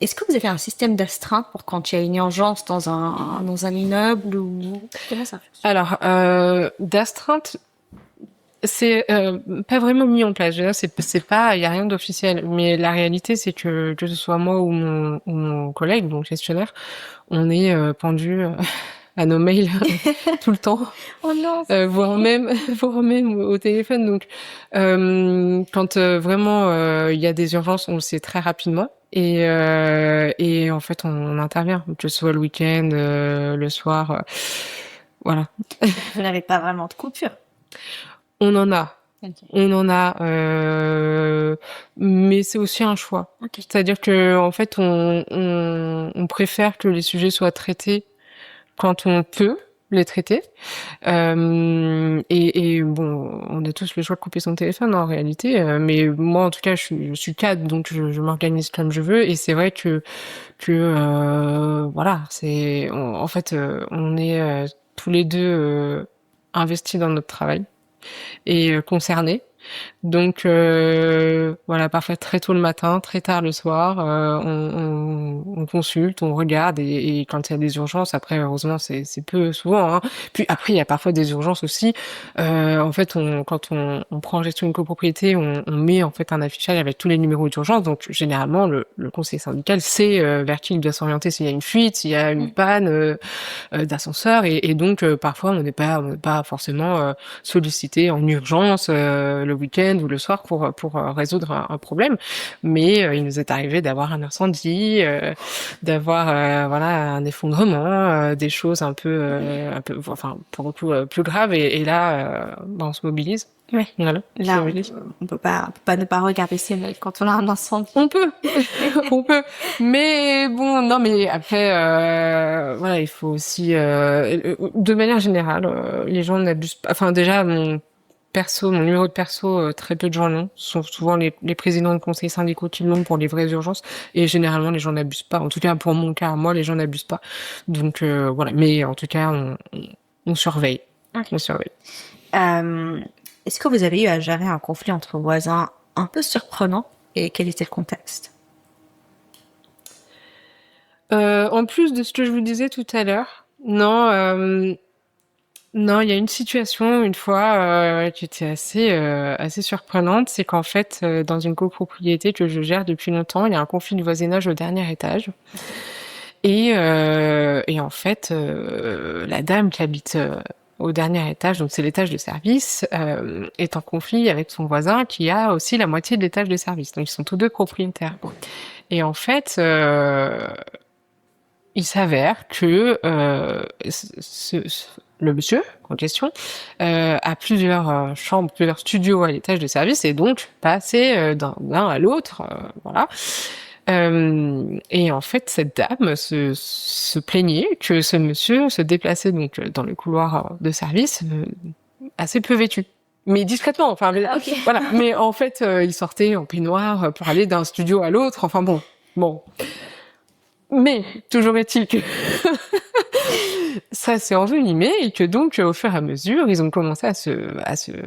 est-ce que vous avez un système d'astreinte pour quand il y a une urgence dans un immeuble ou comment ça fonctionne? Alors, d'astreinte, c'est pas vraiment mis en place. C'est pas, il y a rien d'officiel. Mais la réalité, c'est que ce soit moi ou mon collègue, donc gestionnaire, on est pendu à nos mails tout le temps. Oh non. Voire même au téléphone. Donc, quand vraiment il y a des urgences, on le sait très rapidement. Et en fait, on intervient, que ce soit le week-end, le soir, voilà. Vous n'avez pas vraiment de coupure. On en a. Okay. On en a, mais c'est aussi un choix. Okay. C'est-à-dire que en fait, on préfère que les sujets soient traités quand on peut les traiter. Et bon, on a tous le choix de couper son téléphone en réalité, mais moi en tout cas, je suis cadre, donc je m'organise comme je veux. Et c'est vrai que voilà, en fait, on est tous les deux investis dans notre travail et concernés. Donc voilà, parfois très tôt le matin, très tard le soir, on consulte, on regarde et quand il y a des urgences, après heureusement c'est peu souvent. Hein. Puis après il y a parfois des urgences aussi. En fait, quand on prend en gestion une copropriété, on met en fait un affichage avec tous les numéros d'urgence. Donc généralement le conseiller syndical sait vers qui il doit s'orienter s'il y a une fuite, s'il y a une panne d'ascenseur et donc parfois on n'est pas forcément sollicité en urgence le week-end ou le soir pour résoudre un problème. Mais il nous est arrivé d'avoir un incendie, d'avoir voilà un effondrement, des choses un peu, enfin pour le coup plus graves. Et là, on se mobilise. Ouais. Voilà. Là, on peut pas ne pas regarder ces mails quand on a un incendie. On peut, on peut. Mais bon, non, mais après, voilà, il faut aussi, de manière générale, les gens n'abusent pas. Enfin, déjà, mon numéro de perso, très peu de gens l'ont. Ce sont souvent les présidents de conseils syndicaux qui l'ont pour les vraies urgences. Et généralement, les gens n'abusent pas. En tout cas, pour mon cas, moi, les gens n'abusent pas. Donc, voilà. Mais en tout cas, on surveille. Okay. On surveille. Est-ce que vous avez eu à gérer un conflit entre voisins un peu surprenant et quel était le contexte? En plus de ce que je vous disais tout à l'heure, non, il y a une situation une fois qui était assez surprenante, c'est qu'en fait, dans une copropriété que je gère depuis longtemps, il y a un conflit de voisinage au dernier étage. Et en fait, la dame qui habite au dernier étage, donc c'est l'étage de service, est en conflit avec son voisin qui a aussi la moitié de l'étage de service. Donc ils sont tous deux propriétaires. Et en fait, il s'avère que le monsieur en question a plusieurs chambres, plusieurs studios à l'étage de service et donc passé d'un à l'autre, voilà. Et en fait, cette dame se plaignait que ce monsieur se déplaçait donc dans le couloir de service assez peu vêtu. Mais discrètement, enfin, Okay. voilà. Mais en fait, il sortait en peignoir pour aller d'un studio à l'autre. Enfin bon. Mais toujours est-il que ça s'est envenimé et que donc, au fur et à mesure, ils ont commencé à se,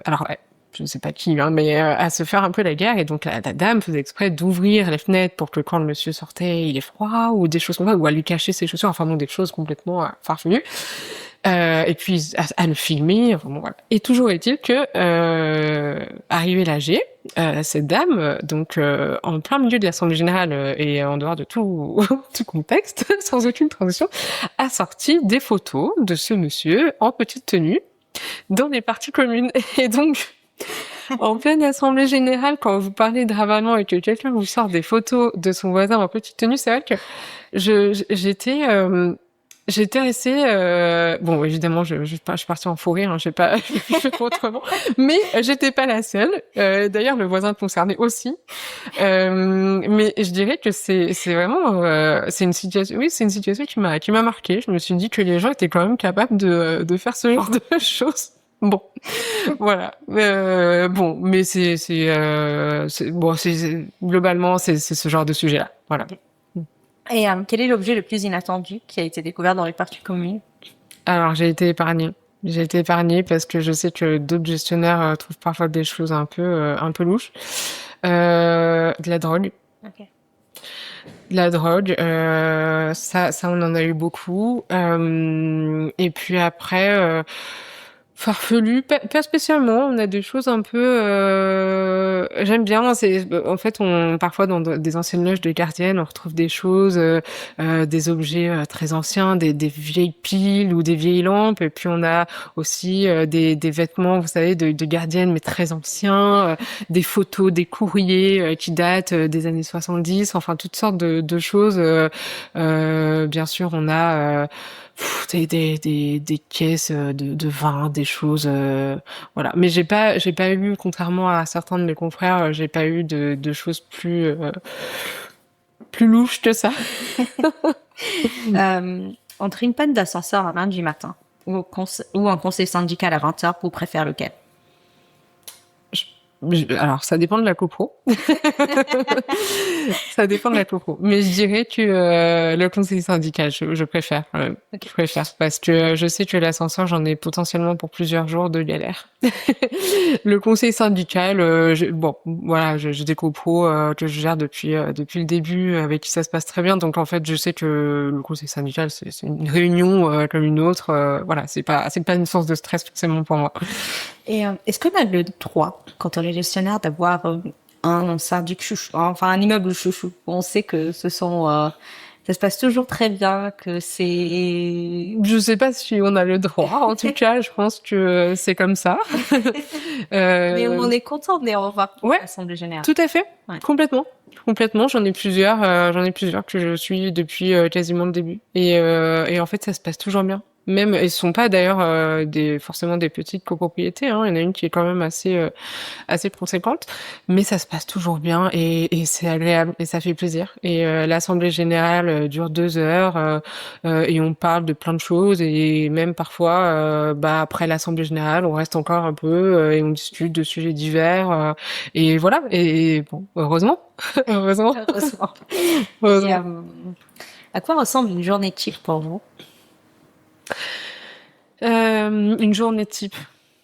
alors, je ne sais pas qui, hein, mais à se faire un peu la guerre. Et donc la dame faisait exprès d'ouvrir les fenêtres pour que quand le monsieur sortait, il ait froid ou des choses comme ça, ou à lui cacher ses chaussures. Enfin bon, des choses complètement farfelues. Et puis à le filmer. Enfin bon, voilà. Et toujours est-il que arrivée l'âge, cette dame, donc en plein milieu de l'Assemblée générale et en dehors de tout contexte, sans aucune transition, a sorti des photos de ce monsieur en petite tenue dans les parties communes. Et donc, en pleine assemblée générale, quand vous parlez de ravalement et que quelqu'un vous sort des photos de son voisin en petite tenue, c'est vrai que j'étais assez bon, évidemment je suis partie en fou rire, hein, j'ai pas fait autrement, mais j'étais pas la seule. D'ailleurs le voisin concerné aussi. Mais je dirais que c'est vraiment c'est une situation qui m'a marquée. Je me suis dit que les gens étaient quand même capables de faire ce genre de choses. Bon, voilà. Bon, mais c'est globalement c'est ce genre de sujet-là. Voilà. Et quel est l'objet le plus inattendu qui a été découvert dans les parties communes? Alors, j'ai été épargnée. J'ai été épargnée parce que je sais que d'autres gestionnaires trouvent parfois des choses un peu louches. De la drogue. Okay. De la drogue, ça on en a eu beaucoup. Et puis après, farfelu, pas spécialement. On a des choses un peu. J'aime bien. En fait, parfois dans des anciennes loges de gardiennes, on retrouve des choses, des objets très anciens, des vieilles piles ou des vieilles lampes. Et puis on a aussi des vêtements, vous savez, de gardiennes mais très anciens, des photos, des courriers qui datent des années 70. Enfin, toutes sortes de choses. Bien sûr, on a des caisses de vin, des choses, voilà. Mais j'ai pas eu, contrairement à certains de mes confrères, j'ai pas eu de choses plus louches que ça. Entre une panne d'ascenseur à lundi matin ou un conseil syndical à 20h, vous préférez lequel? Alors, ça dépend de la copro. Ça dépend de la copro. Mais je dirais que le conseil syndical, je préfère. Okay. Je préfère parce que je sais que l'ascenseur, j'en ai potentiellement pour plusieurs jours de galère. Le conseil syndical, j'ai des copros que je gère depuis le début, avec qui ça se passe très bien. Donc en fait, je sais que le conseil syndical, c'est une réunion comme une autre. Voilà, c'est pas une source de stress forcément pour moi. Et est-ce qu'on a le droit, quand on est gestionnaire, d'avoir un syndic chouchou, enfin un immeuble chouchou? On sait que ce sont Ça se passe toujours très bien, que c'est... Je sais pas si on a le droit. En tout cas, je pense que c'est comme ça. Mais on est content de les revoir pour Ouais. l'Assemblée générale. Tout à fait. Ouais. Complètement. J'en ai plusieurs que je suis depuis quasiment le début. Et en fait, ça se passe toujours bien. Même, ils sont pas d'ailleurs forcément des petites copropriétés. Hein. Il y en a une qui est quand même assez conséquente, mais ça se passe toujours bien et c'est agréable et ça fait plaisir. Et l'assemblée générale dure 2 heures et on parle de plein de choses et même parfois, après l'assemblée générale, on reste encore un peu et on discute de sujets divers et voilà. Et bon, heureusement, heureusement. Et, à quoi ressemble une journée type pour vous? Une journée type,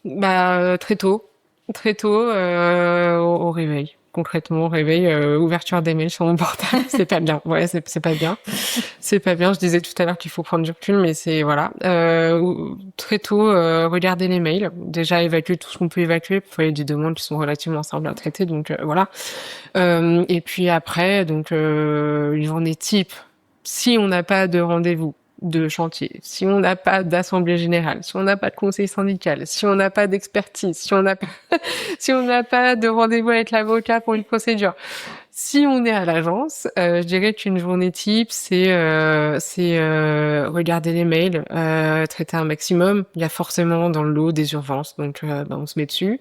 très tôt au réveil. Concrètement, au réveil, ouverture des mails sur mon portable, c'est pas bien. Ouais, c'est pas bien. C'est pas bien. Je disais tout à l'heure qu'il faut prendre du recul, mais c'est voilà. Très tôt, regarder les mails. Déjà évacuer tout ce qu'on peut évacuer. Parfois il y a des demandes qui sont relativement simples à traiter, donc voilà. Et puis après, donc une journée type. Si on n'a pas de rendez-vous de chantier, si on n'a pas d'assemblée générale, si on n'a pas de conseil syndical, si on n'a pas d'expertise, si on n'a pas de rendez-vous avec l'avocat pour une procédure, si on est à l'agence, je dirais qu'une journée type, c'est regarder les mails, traiter un maximum. Il y a forcément dans le lot des urgences, donc on se met dessus.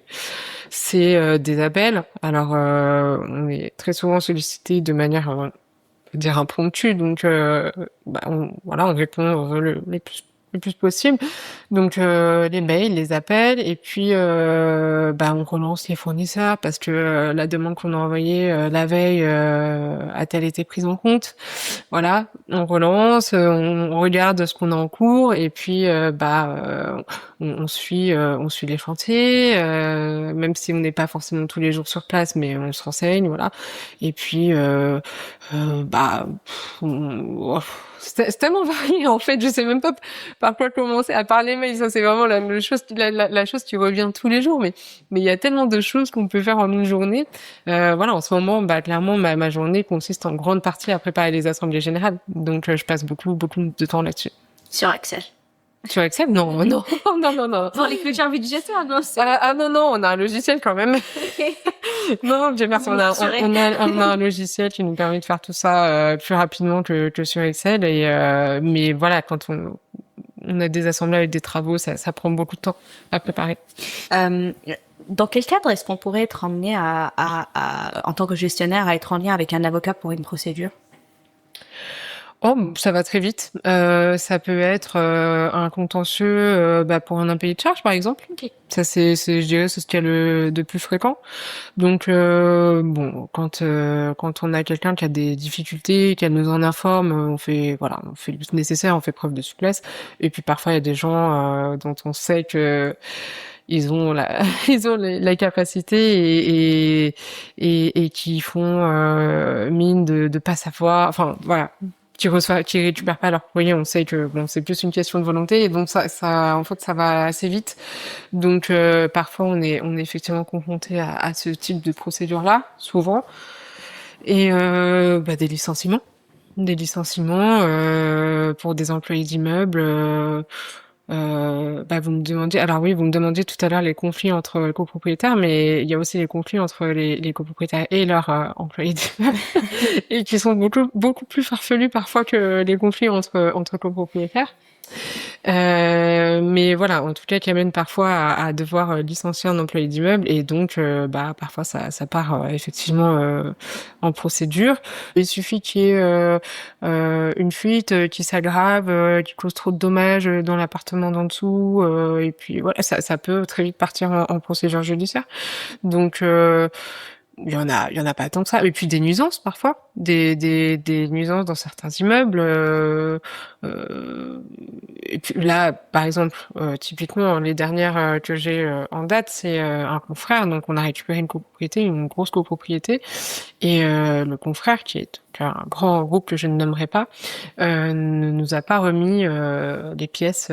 C'est des appels. Alors on est très souvent sollicité de manière dire impromptu, donc on répond le plus possible. Donc les mails, les appels, et puis on relance les fournisseurs parce que la demande qu'on a envoyée la veille a-t-elle été prise en compte. Voilà, on relance, on regarde ce qu'on a en cours, et puis on suit les chantiers, même si on n'est pas forcément tous les jours sur place, mais on se renseigne, voilà. Et puis c'est tellement varié en fait, je sais même pas par quoi commencer. À part les mails, ça c'est vraiment la chose qui revient tous les jours, mais il y a tellement de choses qu'on peut faire en une journée. En ce moment, clairement ma journée consiste en grande partie à préparer les assemblées générales, donc je passe beaucoup de temps là-dessus. Sur Excel. Sur Excel? Non. Non. Pour les clôtures budgétaires, non? Non, on a un logiciel quand même. Non, Dieu merci, on a un logiciel qui nous permet de faire tout ça plus rapidement que sur Excel. Mais voilà, quand on a des assemblages avec des travaux, ça prend beaucoup de temps à préparer. Dans quel cadre est-ce qu'on pourrait être emmené en tant que gestionnaire, à être en lien avec un avocat pour une procédure? Oh, ça va très vite. Ça peut être un contentieux pour un impayé de charge, par exemple. Okay. Ça, je dirais, c'est ce qu'il y a de plus fréquent. Donc, quand on a quelqu'un qui a des difficultés, qu'elle nous en informe, on fait le nécessaire, on fait preuve de souplesse. Et puis parfois, il y a des gens dont on sait que ils ont la capacité et qui font mine de pas savoir. Enfin, voilà. Qui récupèrent pas leur courrier, on sait que c'est plus une question de volonté, et donc ça en fait ça va assez vite. Donc parfois on est effectivement confronté à ce type de procédure là, souvent. Et des licenciements pour des employés d'immeubles. Vous me demandiez tout à l'heure les conflits entre copropriétaires, mais il y a aussi les conflits entre les copropriétaires et leurs employés d'immeubles et qui sont beaucoup plus farfelus parfois que les conflits entre copropriétaires. Mais voilà, en tout cas, qui amène parfois à devoir licencier un employé d'immeuble, et donc parfois ça part effectivement en procédure. Il suffit qu'il y ait une fuite qui s'aggrave, qui cause trop de dommages dans l'appartement d'en dessous, et puis voilà, ça peut très vite partir en procédure judiciaire. Donc il y en a pas tant que ça. Et puis des nuisances parfois, des nuisances dans certains immeubles. Et puis là, par exemple, typiquement les dernières que j'ai en date, c'est un confrère. Donc on a récupéré une grosse copropriété, et le confrère, qui est un grand groupe que je ne nommerai pas, ne nous a pas remis les pièces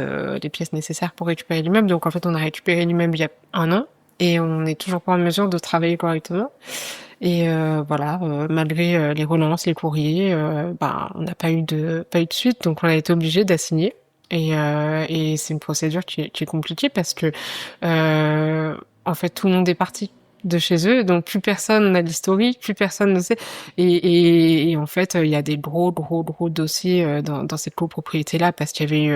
nécessaires pour récupérer l'immeuble. Donc en fait, on a récupéré l'immeuble il y a 1 an. Et on n'est toujours pas en mesure de travailler correctement. Et voilà, malgré les relances, les courriers, on n'a pas eu de suite, donc on a été obligé d'assigner. Et c'est une procédure qui est compliquée parce que en fait tout le monde est parti de chez eux, donc plus personne n'a l'historique, plus personne ne sait. Et en fait, il y a des gros dossiers dans cette copropriété-là parce qu'il y avait eu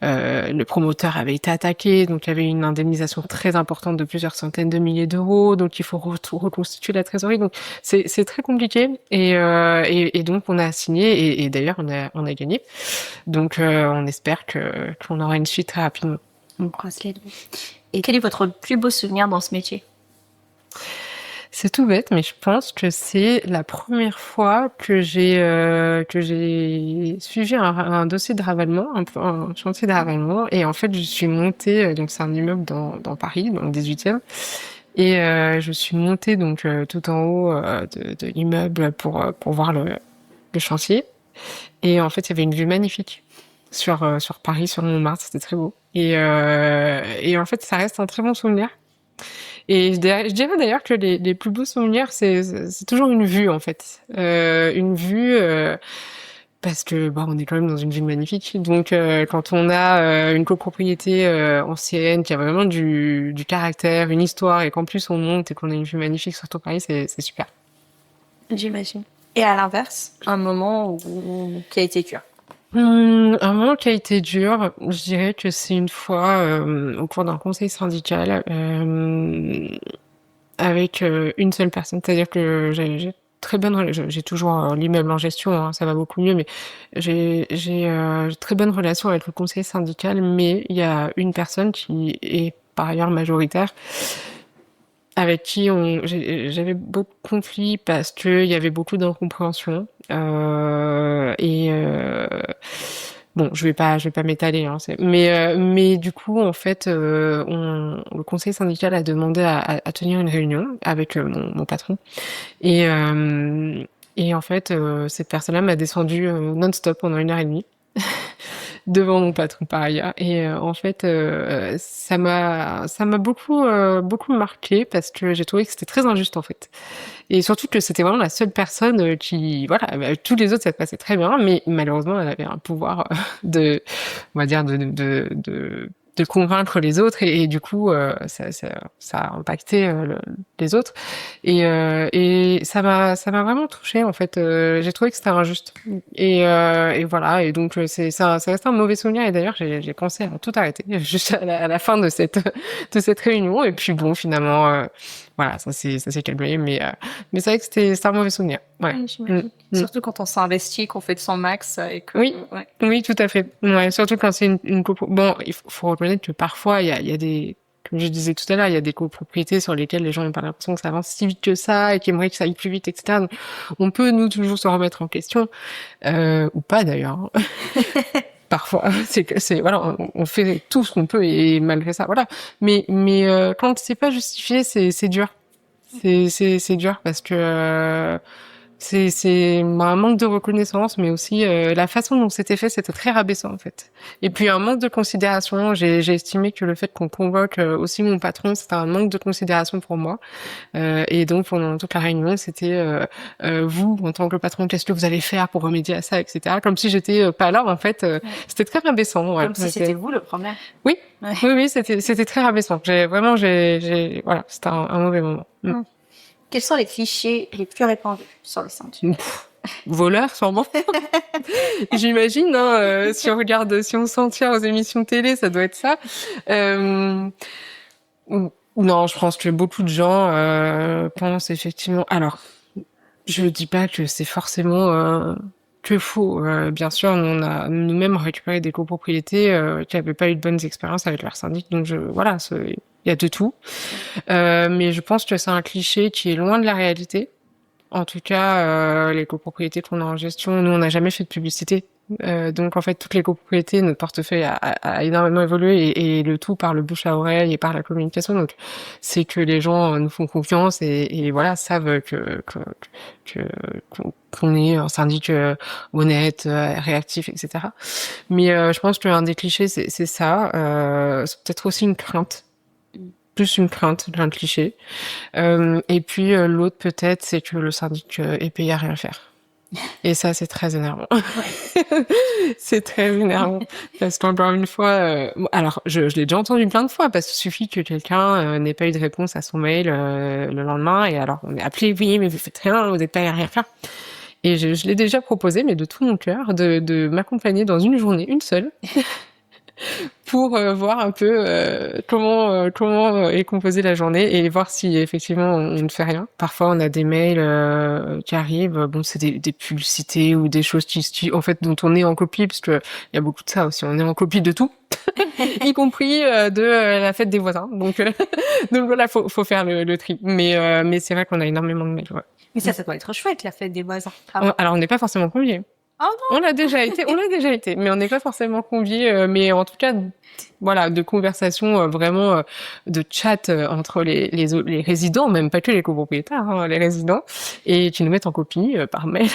le promoteur avait été attaqué, donc il y avait une indemnisation très importante de plusieurs centaines de milliers d'euros, donc il faut reconstituer la trésorerie. Donc c'est très compliqué et donc on a signé et d'ailleurs on a gagné. Donc on espère qu'on aura une suite très rapidement. On croise les doigts. Et quel est votre plus beau souvenir dans ce métier? C'est tout bête, mais je pense que c'est la première fois que j'ai suivi un dossier de ravalement, un chantier de ravalement, et en fait je suis montée, donc c'est un immeuble dans Paris, dans le 18e, et je suis montée donc tout en haut de l'immeuble pour voir le chantier, et en fait il y avait une vue magnifique sur Paris, sur Montmartre, c'était très beau, et en fait ça reste un très bon souvenir. Et je dirais d'ailleurs que les plus beaux souvenirs, c'est toujours une vue en fait, une vue parce que on est quand même dans une ville magnifique. Donc quand on a une copropriété ancienne qui a vraiment du caractère, une histoire, et qu'en plus on monte et qu'on a une vue magnifique sur tout Paris, c'est super. J'imagine. Et à l'inverse, un moment qui a été dur. Un moment qui a été dur, je dirais que c'est une fois au cours d'un conseil syndical avec une seule personne, c'est-à-dire que j'ai j'ai toujours l'immeuble en gestion, hein, ça va beaucoup mieux, mais j'ai très bonne relation avec le conseil syndical, mais il y a une personne qui est par ailleurs majoritaire, avec qui j'avais beaucoup de conflits parce que il y avait beaucoup d'incompréhension bon, je vais pas m'étaler, hein, mais du coup en fait le conseil syndical a demandé à tenir une réunion avec mon patron et en fait cette personne-là m'a descendu non-stop pendant 1 heure et demie devant mon patron par ailleurs, et en fait ça m'a beaucoup marqué parce que j'ai trouvé que c'était très injuste en fait, et surtout que c'était vraiment la seule personne qui tous les autres ça se passait très bien, mais malheureusement elle avait un pouvoir on va dire de convaincre les autres, et du coup ça a impacté les autres, et ça m'a vraiment touchée en fait. J'ai trouvé que c'était injuste, et voilà, et donc ça reste un mauvais souvenir, et d'ailleurs j'ai pensé à tout arrêter juste à la fin de cette réunion, et puis bon finalement voilà, ça s'est calmé, mais c'est vrai que c'était un mauvais souvenir. Ouais. Oui, j'imagine. Surtout quand on s'investit, qu'on fait de son max et que. Oui. Ouais. Oui, tout à fait. Ouais, surtout quand c'est une copro. Bon, il faut reconnaître que parfois il y a des, comme je disais tout à l'heure, il y a des copropriétés sur lesquelles les gens n'ont pas l'impression que ça avance si vite que ça et qui aimeraient que ça aille plus vite, etc. Donc, on peut nous toujours se remettre en question, ou pas d'ailleurs. Parfois, voilà, on fait tout ce qu'on peut, et malgré ça, voilà. Mais quand c'est pas justifié, c'est dur. C'est dur parce que c'est un manque de reconnaissance, mais aussi la façon dont c'était fait, c'était très rabaissant en fait. Et puis un manque de considération. J'ai estimé que le fait qu'on convoque aussi mon patron, c'était un manque de considération pour moi. Et donc pendant toute la réunion, c'était vous en tant que patron, qu'est-ce que vous allez faire pour remédier à ça, etc. Comme si j'étais pas là en fait. C'était très rabaissant. Ouais. Comme si c'était vous le problème. Oui, Ouais. oui, c'était très rabaissant. Voilà, c'était un mauvais moment. Quels sont les clichés les plus répandus sur le syndic? Voleur, sûrement. J'imagine, hein, si on s'en tient aux émissions télé, ça doit être ça. Non, je pense que beaucoup de gens pensent effectivement. Alors, je dis pas que c'est forcément que faux. Bien sûr, on a nous-mêmes récupéré des copropriétés qui n'avaient pas eu de bonnes expériences avec leur syndic, donc voilà, il y a de tout. Mais je pense que c'est un cliché qui est loin de la réalité. En tout cas, les copropriétés qu'on a en gestion, nous, on n'a jamais fait de publicité. Donc, en fait, toutes les copropriétés, notre portefeuille a énormément évolué, et le tout par le bouche à oreille et par la communication. Donc, c'est que les gens nous font confiance, et voilà, savent qu'on est un syndic honnête, réactif, etc. Mais je pense qu'un des clichés, c'est ça. C'est peut-être aussi une crainte. plus une crainte d'un cliché. Et puis l'autre peut-être, c'est que le syndic est payé à rien faire. Et ça, c'est très énervant. C'est très énervant. Parce qu'encore une fois, alors je l'ai déjà entendu plein de fois, parce qu'il suffit que quelqu'un n'ait pas eu de réponse à son mail le lendemain, et alors on est appelé, oui, mais vous faites rien, vous n'êtes pas à rien faire. Et je l'ai déjà proposé, mais de tout mon cœur, de m'accompagner dans une journée, une seule, pour voir un peu comment est composée la journée et voir si effectivement on ne fait rien. Parfois on a des mails qui arrivent, bon c'est des publicités ou des choses qui en fait dont on est en copie, parce que il y a beaucoup de ça aussi, on est en copie de tout, y compris de la fête des voisins. Donc donc voilà, faut faire le tri. Mais c'est vrai qu'on a énormément de mails. Ouais. Mais ça doit être chouette, la fête des voisins. Alors on n'est pas forcément conviés. Oh non. On l'a déjà été, mais on n'est pas forcément conviés, mais en tout cas, voilà, de conversations vraiment de chat entre les résidents, même pas que les copropriétaires, hein, les résidents, et qui nous mettent en copie par mail.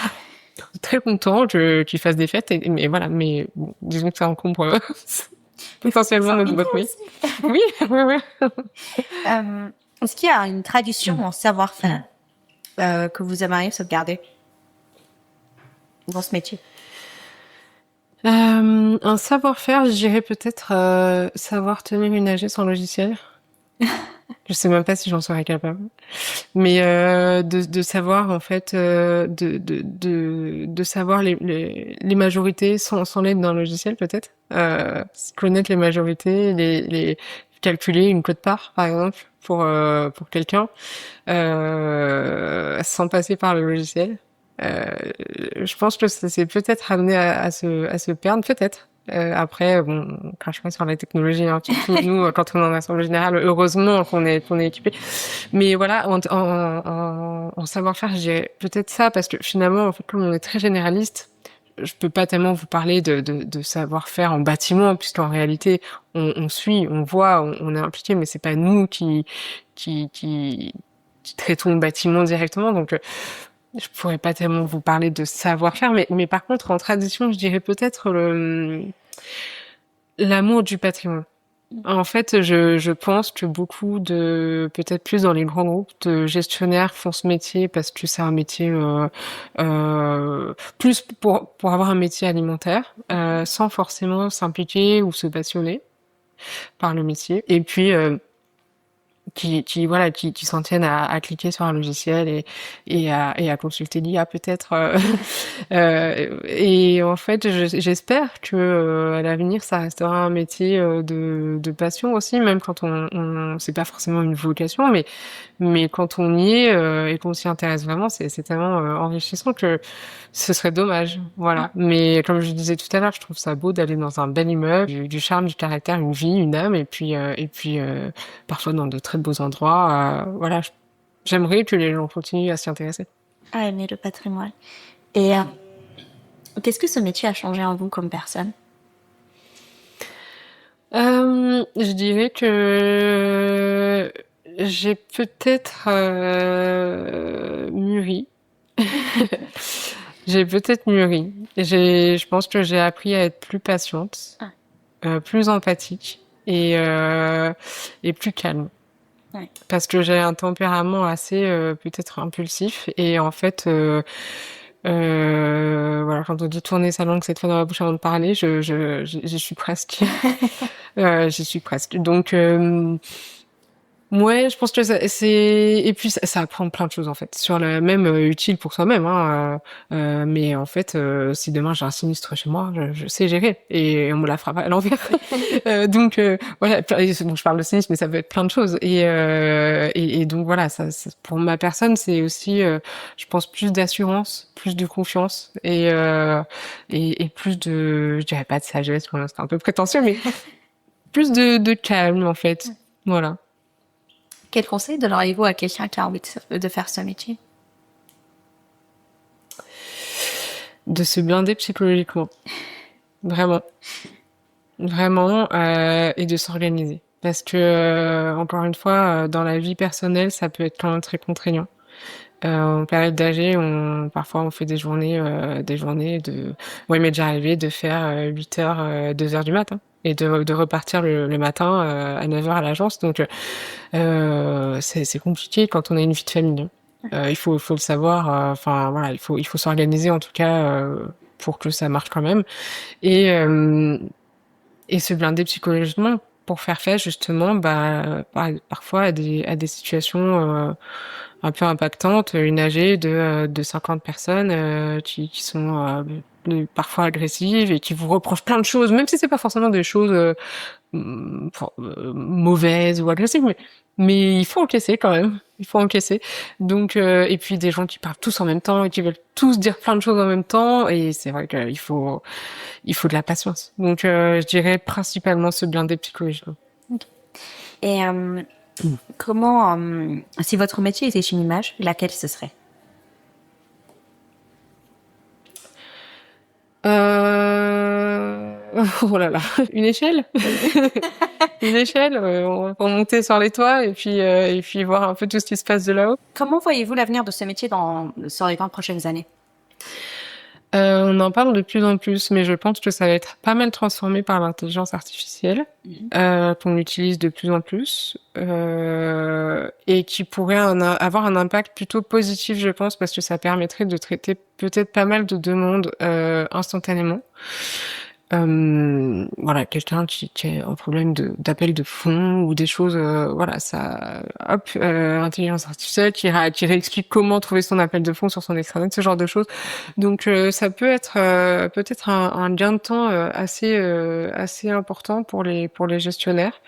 Très content qu'ils fassent des fêtes, mais voilà, mais bon, disons que ça encombre potentiellement notre boîte mail. Oui, ouais. Est-ce qu'il y a une tradition en savoir-faire que vous aimeriez sauvegarder dans ce métier? Un savoir-faire, je dirais peut-être savoir tenir une AG sans logiciel. Je sais même pas si j'en serais capable, mais de savoir en fait de savoir les majorités sans l'aide d'un logiciel peut-être, connaître les majorités, les calculer une quote-part par exemple pour quelqu'un sans passer par le logiciel. Je pense que c'est peut-être amené à se perdre, peut-être. Après, bon, on crache pas sur la technologie, hein, surtout nous, quand on est en assemblée générale, heureusement qu'on est équipé. Mais voilà, en savoir-faire, je dirais peut-être ça, parce que finalement, en fait, comme on est très généraliste, je peux pas tellement vous parler de savoir-faire en bâtiment, puisqu'en réalité, on suit, on voit, on est impliqué, mais c'est pas nous qui traitons le bâtiment directement, donc je pourrais pas tellement vous parler de savoir-faire, mais par contre, en tradition, je dirais peut-être l'amour du patrimoine. En fait, je pense que beaucoup peut-être plus dans les grands groupes de gestionnaires font ce métier parce que c'est un métier plus pour avoir un métier alimentaire, sans forcément s'impliquer ou se passionner par le métier. Et puis qui s'en tiennent à cliquer sur un logiciel et à consulter l'IA peut-être. Et en fait, j'espère que à l'avenir, ça restera un métier de passion aussi, même quand on c'est pas forcément une vocation, mais quand on y est et qu'on s'y intéresse vraiment, c'est tellement enrichissant que ce serait dommage, voilà. Mais comme je disais tout à l'heure, je trouve ça beau d'aller dans un bel immeuble, du charme, du caractère, une vie, une âme, et puis parfois dans de très beaux endroits. Voilà, j'aimerais que les gens continuent à s'y intéresser. À aimer le patrimoine. Et qu'est-ce que ce métier a changé en vous comme personne? Je dirais que j'ai peut-être mûri. J'ai peut-être mûri. Je pense que j'ai appris à être plus patiente, plus empathique et plus calme. Ouais. Parce que j'ai un tempérament assez peut-être impulsif et en fait voilà, quand on dit tourner sa langue cette fois dans la bouche avant de parler, j'y suis presque. J'y suis presque. Donc ouais, je pense que et puis ça apprend plein de choses en fait, sur le même utile pour soi-même, hein, mais en fait, si demain j'ai un sinistre chez moi, je sais gérer et on me la fera pas à l'envers. Donc voilà, donc je parle de sinistre, mais ça peut être plein de choses et donc voilà, ça pour ma personne, c'est aussi, je pense plus d'assurance, plus de confiance et plus de, je dirais pas de sagesse, c'est un peu prétentieux, mais plus de calme en fait, voilà. Quel conseil donneriez-vous à quelqu'un qui a envie de faire ce métier? De se blinder psychologiquement. Vraiment. Vraiment, et de s'organiser. Parce que, encore une fois, dans la vie personnelle, ça peut être quand même très contraignant. En période d'âge, parfois on fait des journées de... Moi, il m'est déjà arrivé de faire 8h, 2h du matin. et de repartir le matin à 9h à l'agence. Donc c'est compliqué quand on a une vie de famille. Il faut le savoir. Enfin voilà, il faut s'organiser en tout cas pour que ça marche quand même et se blinder psychologiquement pour faire face justement parfois à des situations un peu impactantes. Une AG de 50 personnes qui sont parfois agressives et qui vous reprochent plein de choses, même si c'est pas forcément des choses mauvaises ou agressives, mais il faut encaisser quand même. Il faut encaisser. Donc et puis des gens qui parlent tous en même temps et qui veulent tous dire plein de choses en même temps, et c'est vrai qu'il faut de la patience. Donc je dirais principalement se blinder psychologiquement. Et comment, si votre métier était une image, laquelle ce serait? Oh là là, une échelle. Une échelle, pour monter sur les toits et puis voir un peu tout ce qui se passe de là-haut. Comment voyez-vous l'avenir de ce métier sur les 20 prochaines années? On en parle de plus en plus, mais je pense que ça va être pas mal transformé par l'intelligence artificielle, qu'on utilise de plus en plus, et qui pourrait avoir un impact plutôt positif, je pense, parce que ça permettrait de traiter peut-être pas mal de demandes instantanément. Voilà, quelqu'un qui a un problème d'appel de fonds ou des choses, voilà, ça, hop, intelligence artificielle qui réexplique comment trouver son appel de fonds sur son extranet, ce genre de choses. Donc ça peut être peut-être un gain de temps assez important pour les gestionnaires.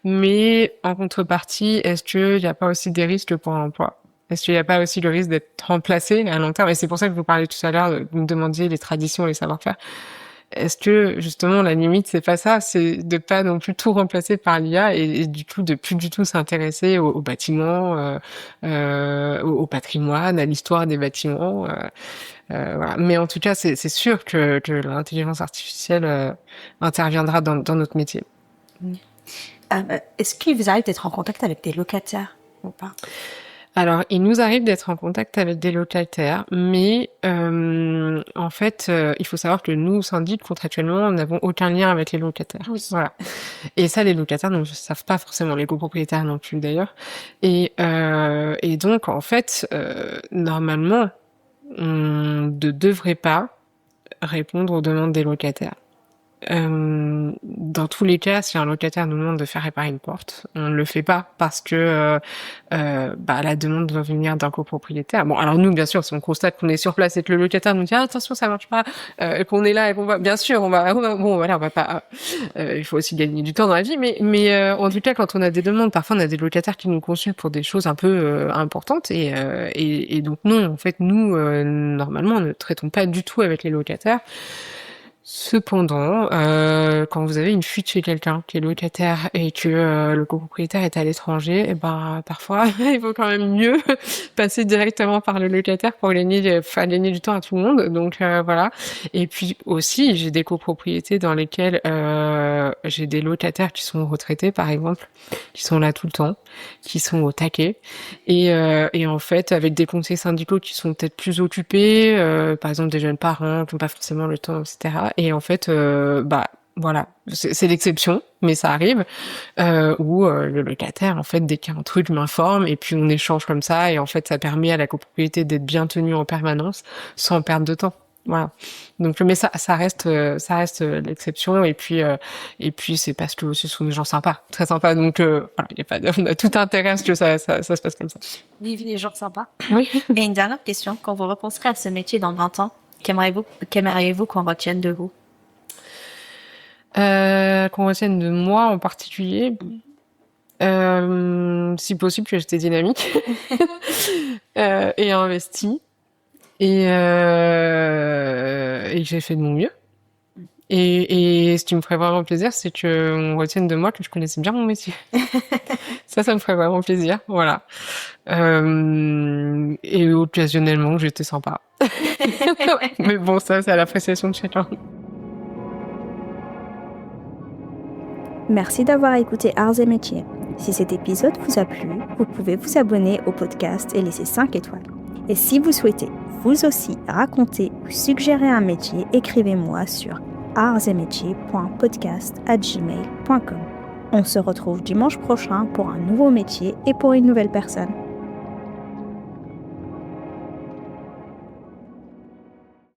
Mais en contrepartie, est-ce qu'il n'y a pas aussi des risques pour l'emploi? Est-ce qu'il n'y a pas aussi le risque d'être remplacé à long terme? Et c'est pour ça que vous parliez tout à l'heure, vous me demandiez les traditions, les savoir-faire. Est-ce que justement la limite c'est pas ça, c'est de pas non plus tout remplacer par l'IA et du coup de plus du tout s'intéresser aux bâtiments, au patrimoine, à l'histoire des bâtiments. Voilà. Mais en tout cas c'est sûr que l'intelligence artificielle interviendra dans notre métier. Est-ce qu'il vous arrive d'être en contact avec des locataires ou pas? Alors, il nous arrive d'être en contact avec des locataires, mais en fait, il faut savoir que nous, syndic, contractuellement, nous n'avons aucun lien avec les locataires. Oui. Voilà. Et ça, les locataires ne savent pas forcément, les copropriétaires non plus d'ailleurs. Et donc, en fait, normalement, on ne devrait pas répondre aux demandes des locataires. Dans tous les cas, si un locataire nous demande de faire réparer une porte, on ne le fait pas parce que la demande doit venir d'un copropriétaire. Bon, alors nous, bien sûr, si on constate qu'on est sur place et que le locataire nous dit attention, ça marche pas, qu'on est là et qu'on va, bien sûr, on va pas. Il faut aussi gagner du temps dans la vie, mais en tout cas, quand on a des demandes, parfois on a des locataires qui nous consultent pour des choses un peu importantes et donc non, en fait, nous normalement, ne traitons pas du tout avec les locataires. Cependant, quand vous avez une fuite chez quelqu'un qui est locataire et que le copropriétaire est à l'étranger, parfois il vaut quand même mieux passer directement par le locataire pour gagner du temps à tout le monde. Donc voilà. Et puis aussi, j'ai des copropriétés dans lesquelles j'ai des locataires qui sont retraités, par exemple, qui sont là tout le temps, qui sont au taquet, et en fait avec des conseils syndicaux qui sont peut-être plus occupés, par exemple des jeunes parents qui n'ont pas forcément le temps, etc. Et en fait, voilà, c'est l'exception, mais ça arrive, où le locataire, en fait, dès qu'il y a un truc, m'informe, et puis on échange comme ça, et en fait, ça permet à la copropriété d'être bien tenue en permanence, sans perdre de temps. Voilà. Donc, mais ça reste l'exception, et puis c'est parce que ce sont des gens sympas, très sympas, donc voilà, on a tout intérêt à ce que ça se passe comme ça. Vive les gens sympas. Oui. Et une dernière question, quand vous repenserez à ce métier dans 20 ans, qu'aimeriez-vous qu'on retienne de vous? Qu'on retienne de moi en particulier, si possible que j'étais dynamique et investie et que j'ai fait de mon mieux. Et ce qui me ferait vraiment plaisir, c'est qu'on retienne de moi que je connaissais bien mon métier. Ça me ferait vraiment plaisir, voilà. Et occasionnellement, j'étais sympa. Mais bon, ça, c'est à l'appréciation de chacun. Merci d'avoir écouté Arts et Métiers. Si cet épisode vous a plu, vous pouvez vous abonner au podcast et laisser 5 étoiles. Et si vous souhaitez vous aussi raconter ou suggérer un métier, écrivez-moi sur artsetmétiers.podcast@gmail.com. On se retrouve dimanche prochain pour un nouveau métier et pour une nouvelle personne.